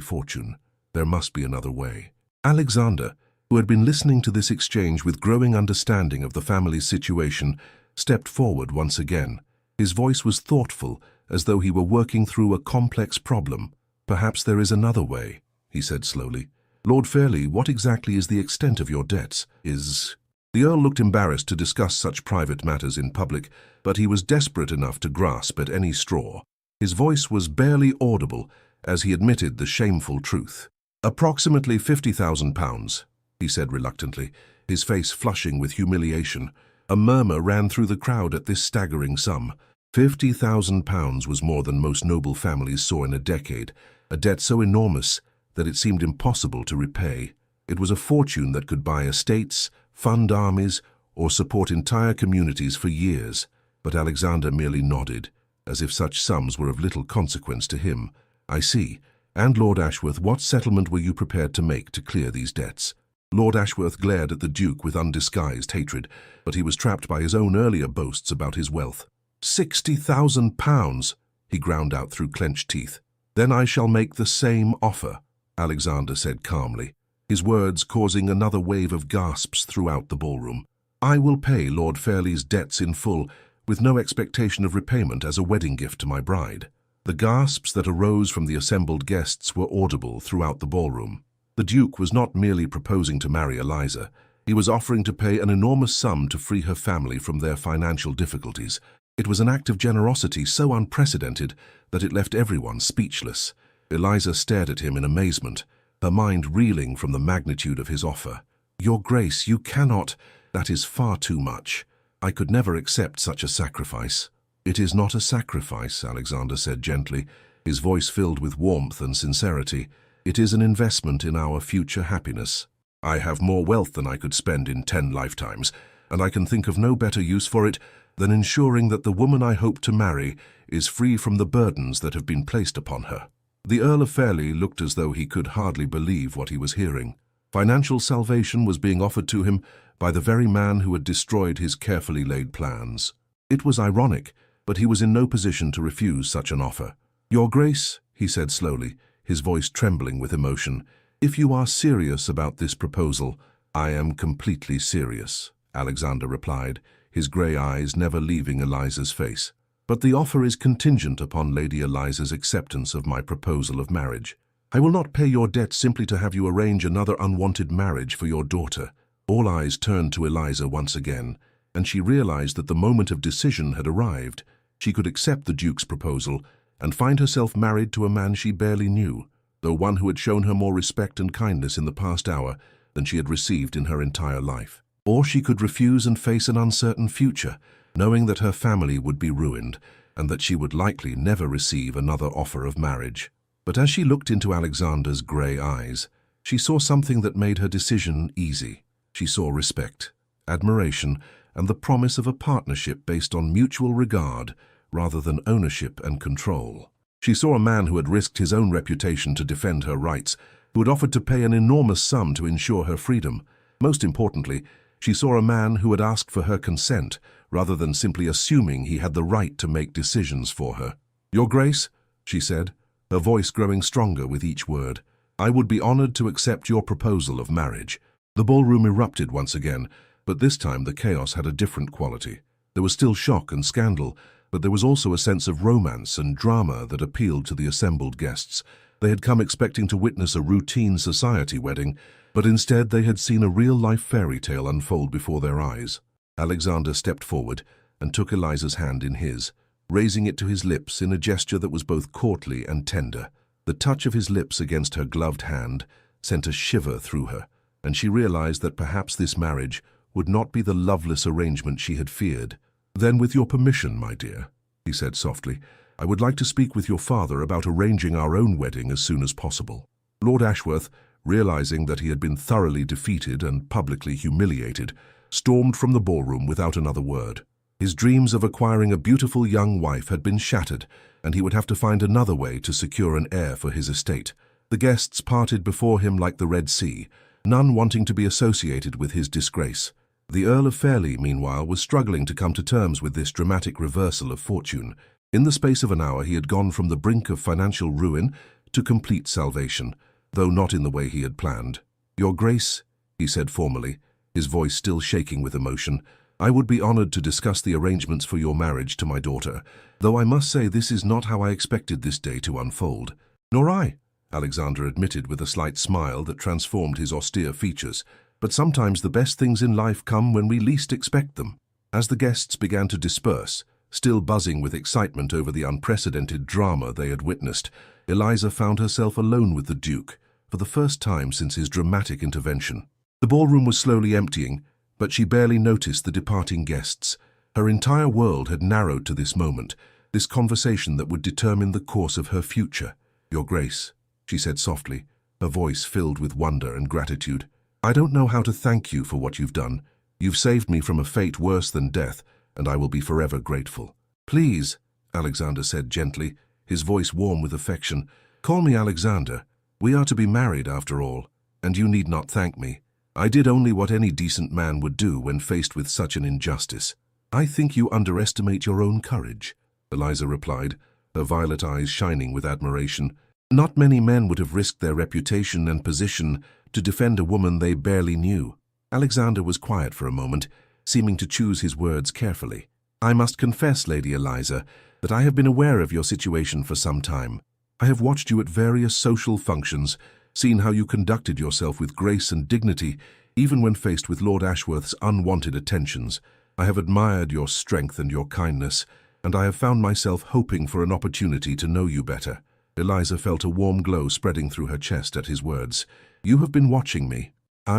Speaker 1: fortune. There must be another way." Alexander, who had been listening to this exchange with growing understanding of the family's situation, stepped forward once again. His voice was thoughtful, as though he were working through a complex problem. "Perhaps there is another way," he said slowly. "Lord Fairley, what exactly is the extent of your debts? The Earl looked embarrassed to discuss such private matters in public, but he was desperate enough to grasp at any straw. His voice was barely audible as he admitted the shameful truth. "Approximately £50,000, he said reluctantly, his face flushing with humiliation. A murmur ran through the crowd at this staggering sum. £50,000 was more than most noble families saw in a decade, a debt so enormous that it seemed impossible to repay. It was a fortune that could buy estates, fund armies, or support entire communities for years. But Alexander merely nodded, as if such sums were of little consequence to him. "I see. And Lord Ashworth, what settlement were you prepared to make to clear these debts?" Lord Ashworth glared at the Duke with undisguised hatred, but he was trapped by his own earlier boasts about his wealth. £60,000, he ground out through clenched teeth. "Then I shall make the same offer," Alexander said calmly, his words causing another wave of gasps throughout the ballroom. "I will pay Lord Fairley's debts in full, with no expectation of repayment, as a wedding gift to my bride." The gasps that arose from the assembled guests were audible throughout the ballroom. The Duke was not merely proposing to marry Eliza, he was offering to pay an enormous sum to free her family from their financial difficulties. It was an act of generosity so unprecedented that it left everyone speechless. Eliza stared at him in amazement, her mind reeling from the magnitude of his offer. "Your Grace, you cannot. That is far too much. I could never accept such a sacrifice." "It is not a sacrifice," Alexander said gently, his voice filled with warmth and sincerity. "It is an investment in our future happiness. I have more wealth than I could spend in 10 lifetimes, and I can think of no better use for it than ensuring that the woman I hope to marry is free from the burdens that have been placed upon her." The Earl of Fairley looked as though he could hardly believe what he was hearing. Financial salvation was being offered to him by the very man who had destroyed his carefully laid plans. It was ironic, but he was in no position to refuse such an offer. "Your Grace," he said slowly, his voice trembling with emotion, "if you are serious about this proposal—" "I am completely serious," Alexander replied, his grey eyes never leaving Eliza's face. "But the offer is contingent upon Lady Eliza's acceptance of my proposal of marriage. I will not pay your debt simply to have you arrange another unwanted marriage for your daughter." All eyes turned to Eliza once again, and she realized that the moment of decision had arrived. She could accept the Duke's proposal and find herself married to a man she barely knew, though one who had shown her more respect and kindness in the past hour than she had received in her entire life. Or she could refuse and face an uncertain future, knowing that her family would be ruined and that she would likely never receive another offer of marriage. But as she looked into Alexander's grey eyes, she saw something that made her decision easy. She saw respect, admiration, and the promise of a partnership based on mutual regard rather than ownership and control. She saw a man who had risked his own reputation to defend her rights, who had offered to pay an enormous sum to ensure her freedom. Most importantly, she saw a man who had asked for her consent rather than simply assuming he had the right to make decisions for her. "Your Grace," she said, her voice growing stronger with each word, "I would be honored to accept your proposal of marriage." The ballroom erupted once again, but this time the chaos had a different quality. There was still shock and scandal, but there was also a sense of romance and drama that appealed to the assembled guests. They had come expecting to witness a routine society wedding, but instead they had seen a real-life fairy tale unfold before their eyes. Alexander stepped forward and took Eliza's hand in his, raising it to his lips in a gesture that was both courtly and tender. The touch of his lips against her gloved hand sent a shiver through her, and she realized that perhaps this marriage would not be the loveless arrangement she had feared. "Then, with your permission, my dear," he said softly, "I would like to speak with your father about arranging our own wedding as soon as possible." Lord Ashworth, realizing that he had been thoroughly defeated and publicly humiliated, stormed from the ballroom without another word. His dreams of acquiring a beautiful young wife had been shattered, and he would have to find another way to secure an heir for his estate. The guests parted before him like the Red Sea, none wanting to be associated with his disgrace. The Earl of Fairlie, meanwhile, was struggling to come to terms with this dramatic reversal of fortune. In the space of an hour, he had gone from the brink of financial ruin to complete salvation, though not in the way he had planned. "Your Grace," he said formally, his voice still shaking with emotion, "I would be honored to discuss the arrangements for your marriage to my daughter, though I must say this is not how I expected this day to unfold." "Nor I," Alexander admitted with a slight smile that transformed his austere features. "But sometimes the best things in life come when we least expect them." As the guests began to disperse, still buzzing with excitement over the unprecedented drama they had witnessed, Eliza found herself alone with the Duke, for the first time since his dramatic intervention. The ballroom was slowly emptying, but she barely noticed the departing guests. Her entire world had narrowed to this moment, this conversation that would determine the course of her future. "Your Grace," she said softly, her voice filled with wonder and gratitude. "I don't know how to thank you for what you've done. You've saved me from a fate worse than death, and I will be forever grateful." "Please," Alexander said gently, his voice warm with affection, "call me Alexander. We are to be married after all, and you need not thank me. I did only what any decent man would do when faced with such an injustice." "I think you underestimate your own courage," Eliza replied, her violet eyes shining with admiration. "Not many men would have risked their reputation and position to defend a woman they barely knew." Alexander was quiet for a moment, seeming to choose his words carefully. "I must confess, Lady Eliza, that I have been aware of your situation for some time. I have watched you at various social functions, seen how you conducted yourself with grace and dignity, even when faced with Lord Ashworth's unwanted attentions. I have admired your strength and your kindness, and I have found myself hoping for an opportunity to know you better." Eliza felt a warm glow spreading through her chest at his words. "You have been watching me."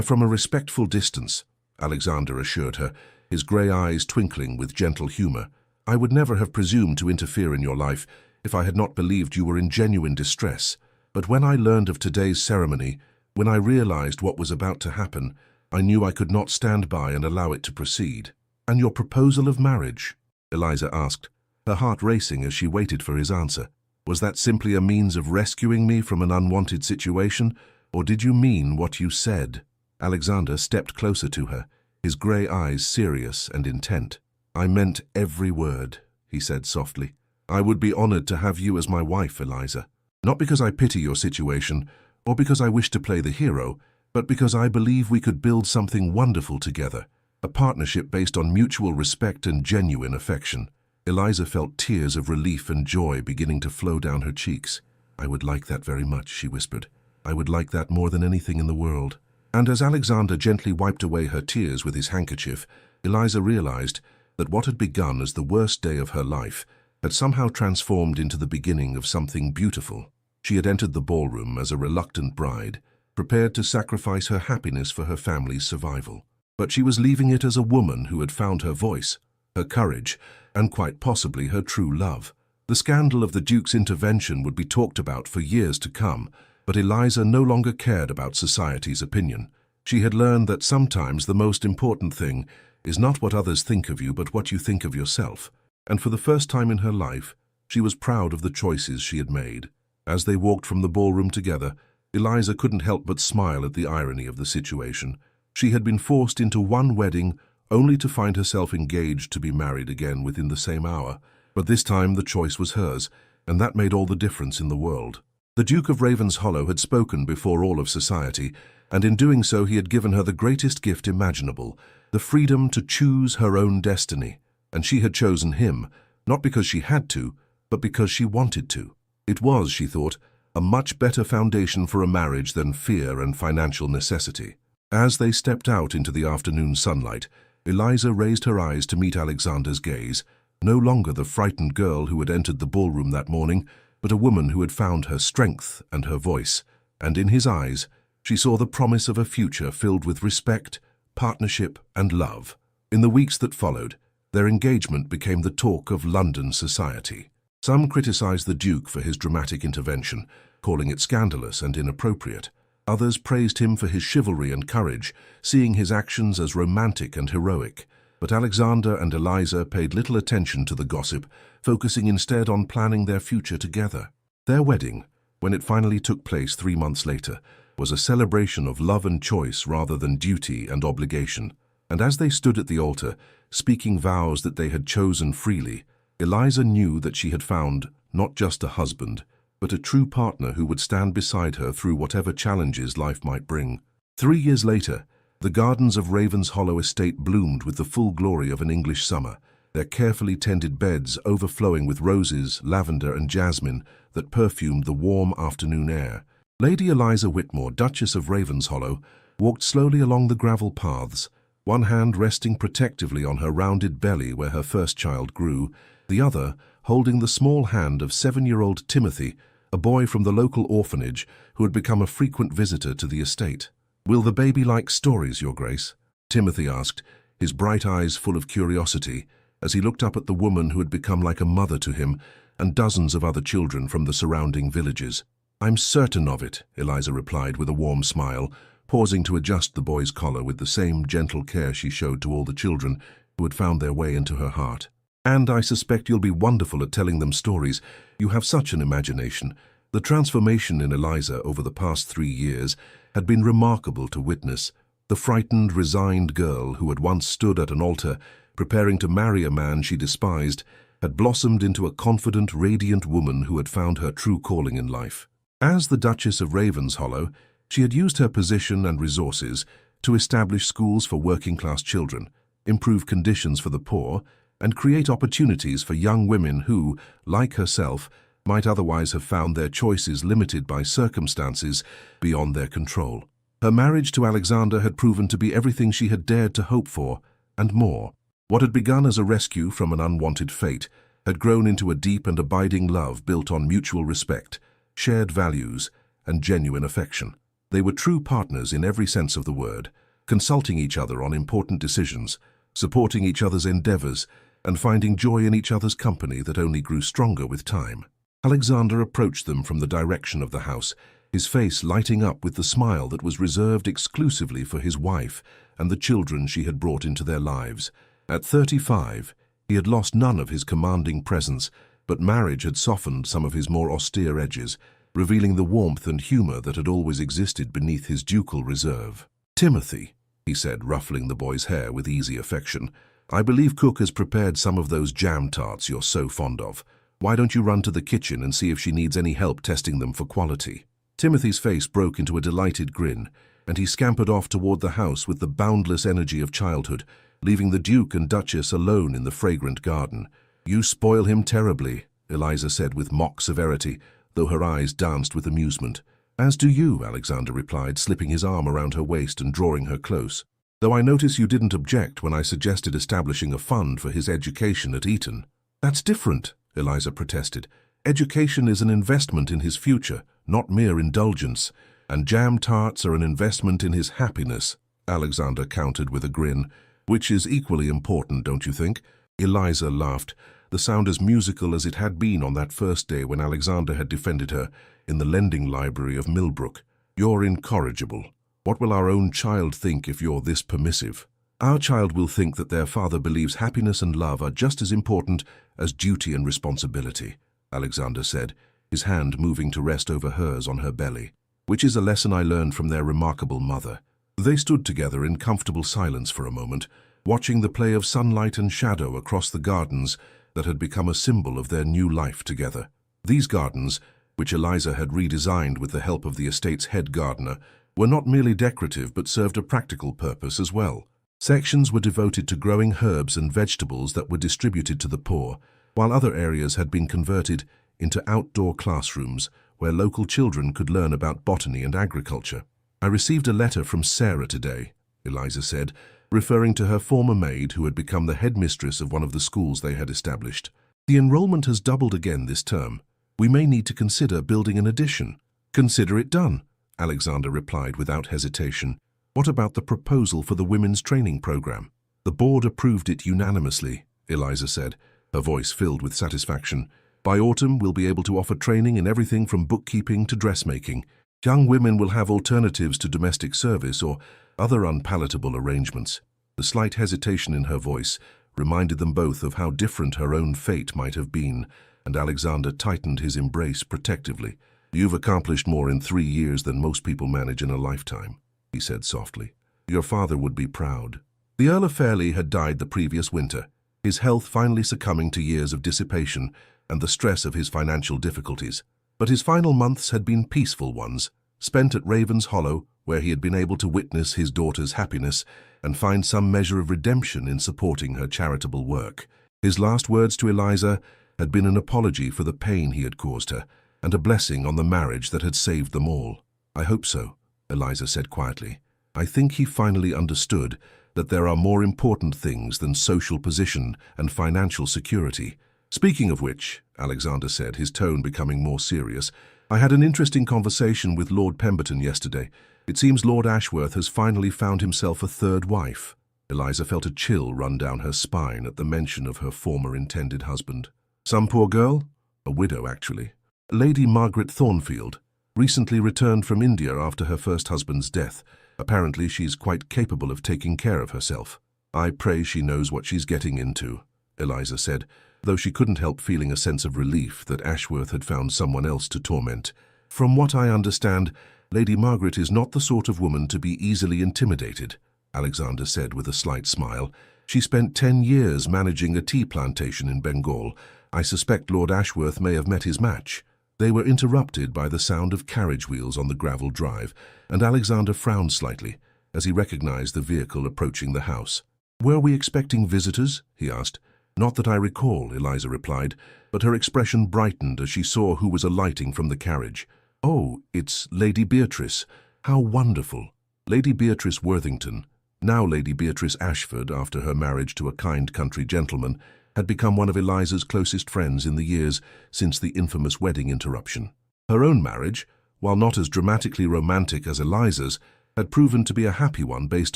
Speaker 1: "From a respectful distance," Alexander assured her, his grey eyes twinkling with gentle humour. "I would never have presumed to interfere in your life if I had not believed you were in genuine distress. But when I learned of today's ceremony, when I realized what was about to happen, I knew I could not stand by and allow it to proceed." "And your proposal of marriage?" Eliza asked, her heart racing as she waited for his answer. "Was that simply a means of rescuing me from an unwanted situation, or did you mean what you said?" Alexander stepped closer to her, his grey eyes serious and intent. "I meant every word," he said softly. "I would be honored to have you as my wife, Eliza. Not because I pity your situation, or because I wish to play the hero, but because I believe we could build something wonderful together, a partnership based on mutual respect and genuine affection." Eliza felt tears of relief and joy beginning to flow down her cheeks. "I would like that very much," she whispered. "I would like that more than anything in the world." And as Alexander gently wiped away her tears with his handkerchief, Eliza realized that what had begun as the worst day of her life had somehow transformed into the beginning of something beautiful. She had entered the ballroom as a reluctant bride, prepared to sacrifice her happiness for her family's survival. But she was leaving it as a woman who had found her voice, her courage, and quite possibly her true love. The scandal of the Duke's intervention would be talked about for years to come, but Eliza no longer cared about society's opinion. She had learned that sometimes the most important thing is not what others think of you, but what you think of yourself. And for the first time in her life, she was proud of the choices she had made. As they walked from the ballroom together, Eliza couldn't help but smile at the irony of the situation. She had been forced into one wedding only to find herself engaged to be married again within the same hour. But this time the choice was hers, and that made all the difference in the world. The Duke of Ravenshollow had spoken before all of society, and in doing so he had given her the greatest gift imaginable, the freedom to choose her own destiny. And she had chosen him, not because she had to, but because she wanted to. It was, she thought, a much better foundation for a marriage than fear and financial necessity. As they stepped out into the afternoon sunlight, Eliza raised her eyes to meet Alexander's gaze, no longer the frightened girl who had entered the ballroom that morning, but a woman who had found her strength and her voice, and in his eyes she saw the promise of a future filled with respect, partnership, and love. In the weeks that followed, their engagement became the talk of London society. Some criticized the Duke for his dramatic intervention, calling it scandalous and inappropriate. Others praised him for his chivalry and courage, seeing his actions as romantic and heroic. But Alexander and Eliza paid little attention to the gossip, focusing instead on planning their future together. Their wedding, when it finally took place 3 months later, was a celebration of love and choice rather than duty and obligation. And as they stood at the altar, speaking vows that they had chosen freely, Eliza knew that she had found not just a husband, but a true partner who would stand beside her through whatever challenges life might bring. 3 years later, the gardens of Ravens Hollow estate bloomed with the full glory of an English summer, their carefully tended beds overflowing with roses, lavender and jasmine that perfumed the warm afternoon air. Lady Eliza Whitmore, Duchess of Ravenshollow, walked slowly along the gravel paths, one hand resting protectively on her rounded belly where her first child grew, the other holding the small hand of 7-year-old Timothy, a boy from the local orphanage who had become a frequent visitor to the estate. "Will the baby like stories, Your Grace?" Timothy asked, his bright eyes full of curiosity, as he looked up at the woman who had become like a mother to him and dozens of other children from the surrounding villages. "I'm certain of it," Eliza replied with a warm smile, pausing to adjust the boy's collar with the same gentle care she showed to all the children who had found their way into her heart. "And I suspect you'll be wonderful at telling them stories. You have such an imagination." The transformation in Eliza over the past 3 years had been remarkable to witness. The frightened, resigned girl who had once stood at an altar, preparing to marry a man she despised, had blossomed into a confident, radiant woman who had found her true calling in life. As the Duchess of Ravenshollow, she had used her position and resources to establish schools for working-class children, improve conditions for the poor, and create opportunities for young women who, like herself, might otherwise have found their choices limited by circumstances beyond their control. Her marriage to Alexander had proven to be everything she had dared to hope for, and more. What had begun as a rescue from an unwanted fate had grown into a deep and abiding love built on mutual respect, shared values, and genuine affection. They were true partners in every sense of the word, consulting each other on important decisions, supporting each other's endeavors, and finding joy in each other's company that only grew stronger with time. Alexander approached them from the direction of the house, his face lighting up with the smile that was reserved exclusively for his wife and the children she had brought into their lives. At 35, he had lost none of his commanding presence, but marriage had softened some of his more austere edges, revealing the warmth and humor that had always existed beneath his ducal reserve. "Timothy," he said, ruffling the boy's hair with easy affection, "I believe Cook has prepared some of those jam tarts you're so fond of. Why don't you run to the kitchen and see if she needs any help testing them for quality?" Timothy's face broke into a delighted grin, and he scampered off toward the house with the boundless energy of childhood, leaving the Duke and Duchess alone in the fragrant garden. "You spoil him terribly," Eliza said with mock severity, though her eyes danced with amusement. "As do you," Alexander replied, slipping his arm around her waist and drawing her close. "Though I notice you didn't object when I suggested establishing a fund for his education at Eton." "That's different," Eliza protested. "Education is an investment in his future, not mere indulgence, and jam tarts are an investment in his happiness," Alexander countered with a grin. "Which is equally important, don't you think?" Eliza laughed, the sound as musical as it had been on that first day when Alexander had defended her in the lending library of Millbrook. "You're incorrigible. What will our own child think if you're this permissive?" "Our child will think that their father believes happiness and love are just as important as duty and responsibility," Alexander said, his hand moving to rest over hers on her belly. "Which is a lesson I learned from their remarkable mother." They stood together in comfortable silence for a moment, watching the play of sunlight and shadow across the gardens that had become a symbol of their new life together. These gardens, which Eliza had redesigned with the help of the estate's head gardener, were not merely decorative but served a practical purpose as well. Sections were devoted to growing herbs and vegetables that were distributed to the poor, while other areas had been converted into outdoor classrooms where local children could learn about botany and agriculture. "I received a letter from Sarah today," Eliza said, referring to her former maid who had become the headmistress of one of the schools they had established. "The enrollment has doubled again this term. We may need to consider building an addition." "Consider it done," Alexander replied without hesitation. "What about the proposal for the women's training program?" "The board approved it unanimously," Eliza said, her voice filled with satisfaction. "By autumn, we'll be able to offer training in everything from bookkeeping to dressmaking. Young women will have alternatives to domestic service or other unpalatable arrangements." The slight hesitation in her voice reminded them both of how different her own fate might have been, and Alexander tightened his embrace protectively. "You've accomplished more in 3 years than most people manage in a lifetime," he said softly. "Your father would be proud." The Earl of Fairlie had died the previous winter, his health finally succumbing to years of dissipation and the stress of his financial difficulties. But his final months had been peaceful ones, spent at Ravens Hollow, where he had been able to witness his daughter's happiness and find some measure of redemption in supporting her charitable work. His last words to Eliza had been an apology for the pain he had caused her, and a blessing on the marriage that had saved them all. "I hope so," Eliza said quietly. "I think he finally understood that there are more important things than social position and financial security." "Speaking of which," Alexander said, his tone becoming more serious, "I had an interesting conversation with Lord Pemberton yesterday. It seems Lord Ashworth has finally found himself a third wife." Eliza felt a chill run down her spine at the mention of her former intended husband. "Some poor girl?" "A widow, actually. Lady Margaret Thornfield. Recently returned from India after her first husband's death. Apparently she's quite capable of taking care of herself." "I pray she knows what she's getting into," Eliza said, though she couldn't help feeling a sense of relief that Ashworth had found someone else to torment. "From what I understand, Lady Margaret is not the sort of woman to be easily intimidated," Alexander said with a slight smile. "She spent 10 years managing a tea plantation in Bengal. I suspect Lord Ashworth may have met his match." They were interrupted by the sound of carriage wheels on the gravel drive, and Alexander frowned slightly as he recognized the vehicle approaching the house. "Were we expecting visitors?" he asked. "Not that I recall," Eliza replied, but her expression brightened as she saw who was alighting from the carriage. "Oh, it's Lady Beatrice. How wonderful." Lady Beatrice Worthington, now Lady Beatrice Ashford after her marriage to a kind country gentleman, had become one of Eliza's closest friends in the years since the infamous wedding interruption. Her own marriage, while not as dramatically romantic as Eliza's, had proven to be a happy one based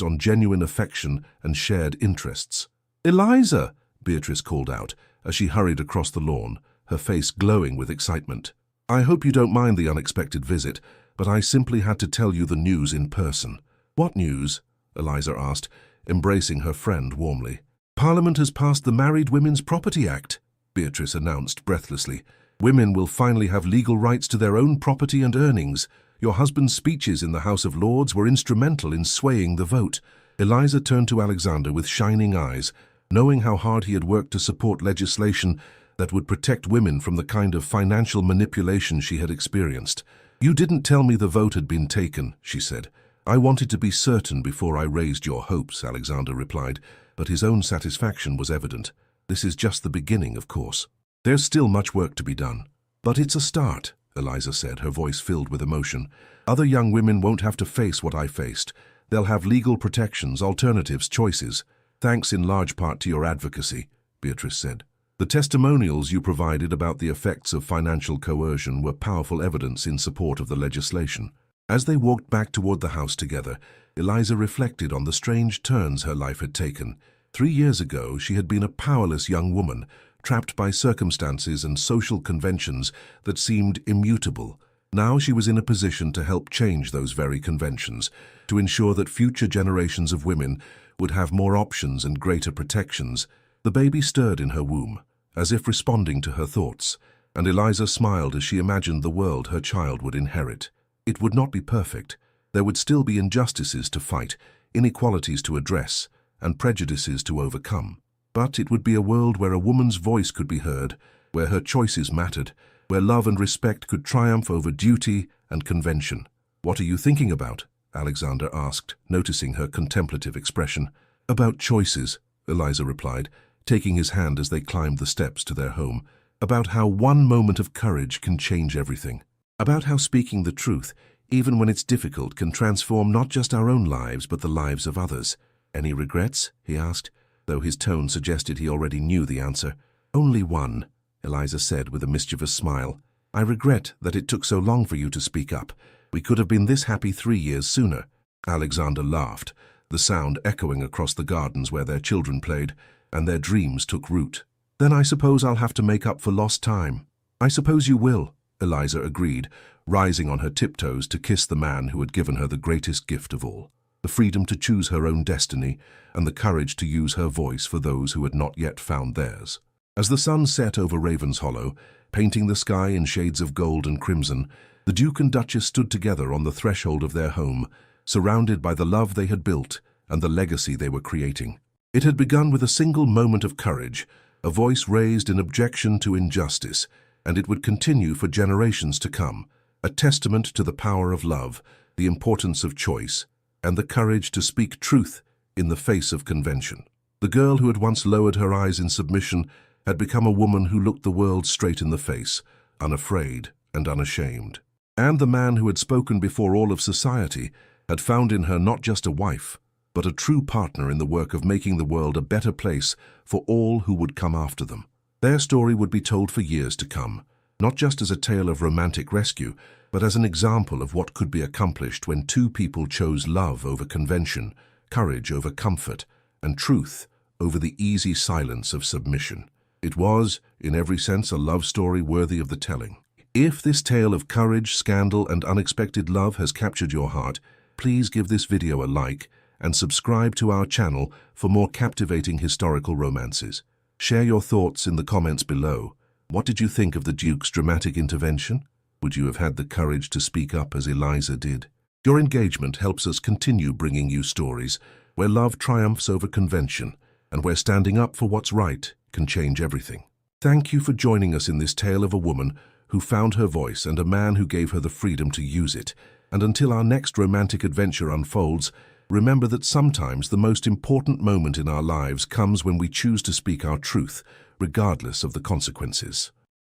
Speaker 1: on genuine affection and shared interests. "Eliza!" Beatrice called out as she hurried across the lawn, her face glowing with excitement. "I hope you don't mind the unexpected visit, but I simply had to tell you the news in person." "What news?" Eliza asked, embracing her friend warmly. "Parliament has passed the Married Women's Property Act," Beatrice announced breathlessly. "Women will finally have legal rights to their own property and earnings. Your husband's speeches in the House of Lords were instrumental in swaying the vote." Eliza turned to Alexander with shining eyes, knowing how hard he had worked to support legislation that would protect women from the kind of financial manipulation she had experienced. "You didn't tell me the vote had been taken," she said. "I wanted to be certain before I raised your hopes," Alexander replied, but his own satisfaction was evident. "This is just the beginning, of course. There's still much work to be done. But it's a start," Eliza said, her voice filled with emotion. "Other young women won't have to face what I faced. They'll have legal protections, alternatives, choices. Thanks in large part to your advocacy," Beatrice said. "The testimonials you provided about the effects of financial coercion were powerful evidence in support of the legislation." As they walked back toward the house together, Eliza reflected on the strange turns her life had taken. 3 years ago, she had been a powerless young woman, trapped by circumstances and social conventions that seemed immutable. Now she was in a position to help change those very conventions, to ensure that future generations of women would have more options and greater protections. The baby stirred in her womb, as if responding to her thoughts, and Eliza smiled as she imagined the world her child would inherit. It would not be perfect. There would still be injustices to fight, inequalities to address, and prejudices to overcome. But it would be a world where a woman's voice could be heard, where her choices mattered, where love and respect could triumph over duty and convention. "What are you thinking about?" Alexander asked, noticing her contemplative expression. "About choices," Eliza replied, taking his hand as they climbed the steps to their home. "About how one moment of courage can change everything. About how speaking the truth, even when it's difficult, can transform not just our own lives but the lives of others." "Any regrets?" he asked, though his tone suggested he already knew the answer. "Only one," Eliza said with a mischievous smile. "I regret that it took so long for you to speak up. We could have been this happy 3 years sooner." Alexander laughed, the sound echoing across the gardens where their children played, and their dreams took root. "Then I suppose I'll have to make up for lost time." "I suppose you will," Eliza agreed, rising on her tiptoes to kiss the man who had given her the greatest gift of all, the freedom to choose her own destiny and the courage to use her voice for those who had not yet found theirs. As the sun set over Ravens Hollow, painting the sky in shades of gold and crimson, the Duke and Duchess stood together on the threshold of their home, surrounded by the love they had built and the legacy they were creating. It had begun with a single moment of courage, a voice raised in objection to injustice, and it would continue for generations to come, a testament to the power of love, the importance of choice, and the courage to speak truth in the face of convention. The girl who had once lowered her eyes in submission had become a woman who looked the world straight in the face, unafraid and unashamed. And the man who had spoken before all of society had found in her not just a wife, but a true partner in the work of making the world a better place for all who would come after them. Their story would be told for years to come, not just as a tale of romantic rescue, but as an example of what could be accomplished when two people chose love over convention, courage over comfort, and truth over the easy silence of submission. It was, in every sense, a love story worthy of the telling. If this tale of courage, scandal, and unexpected love has captured your heart, please give this video a like and subscribe to our channel for more captivating historical romances. Share your thoughts in the comments below. What did you think of the Duke's dramatic intervention? Would you have had the courage to speak up as Eliza did? Your engagement helps us continue bringing you stories where love triumphs over convention and where standing up for what's right can change everything. Thank you for joining us in this tale of a woman who found her voice and a man who gave her the freedom to use it. And until our next romantic adventure unfolds, remember that sometimes the most important moment in our lives comes when we choose to speak our truth, regardless of the consequences.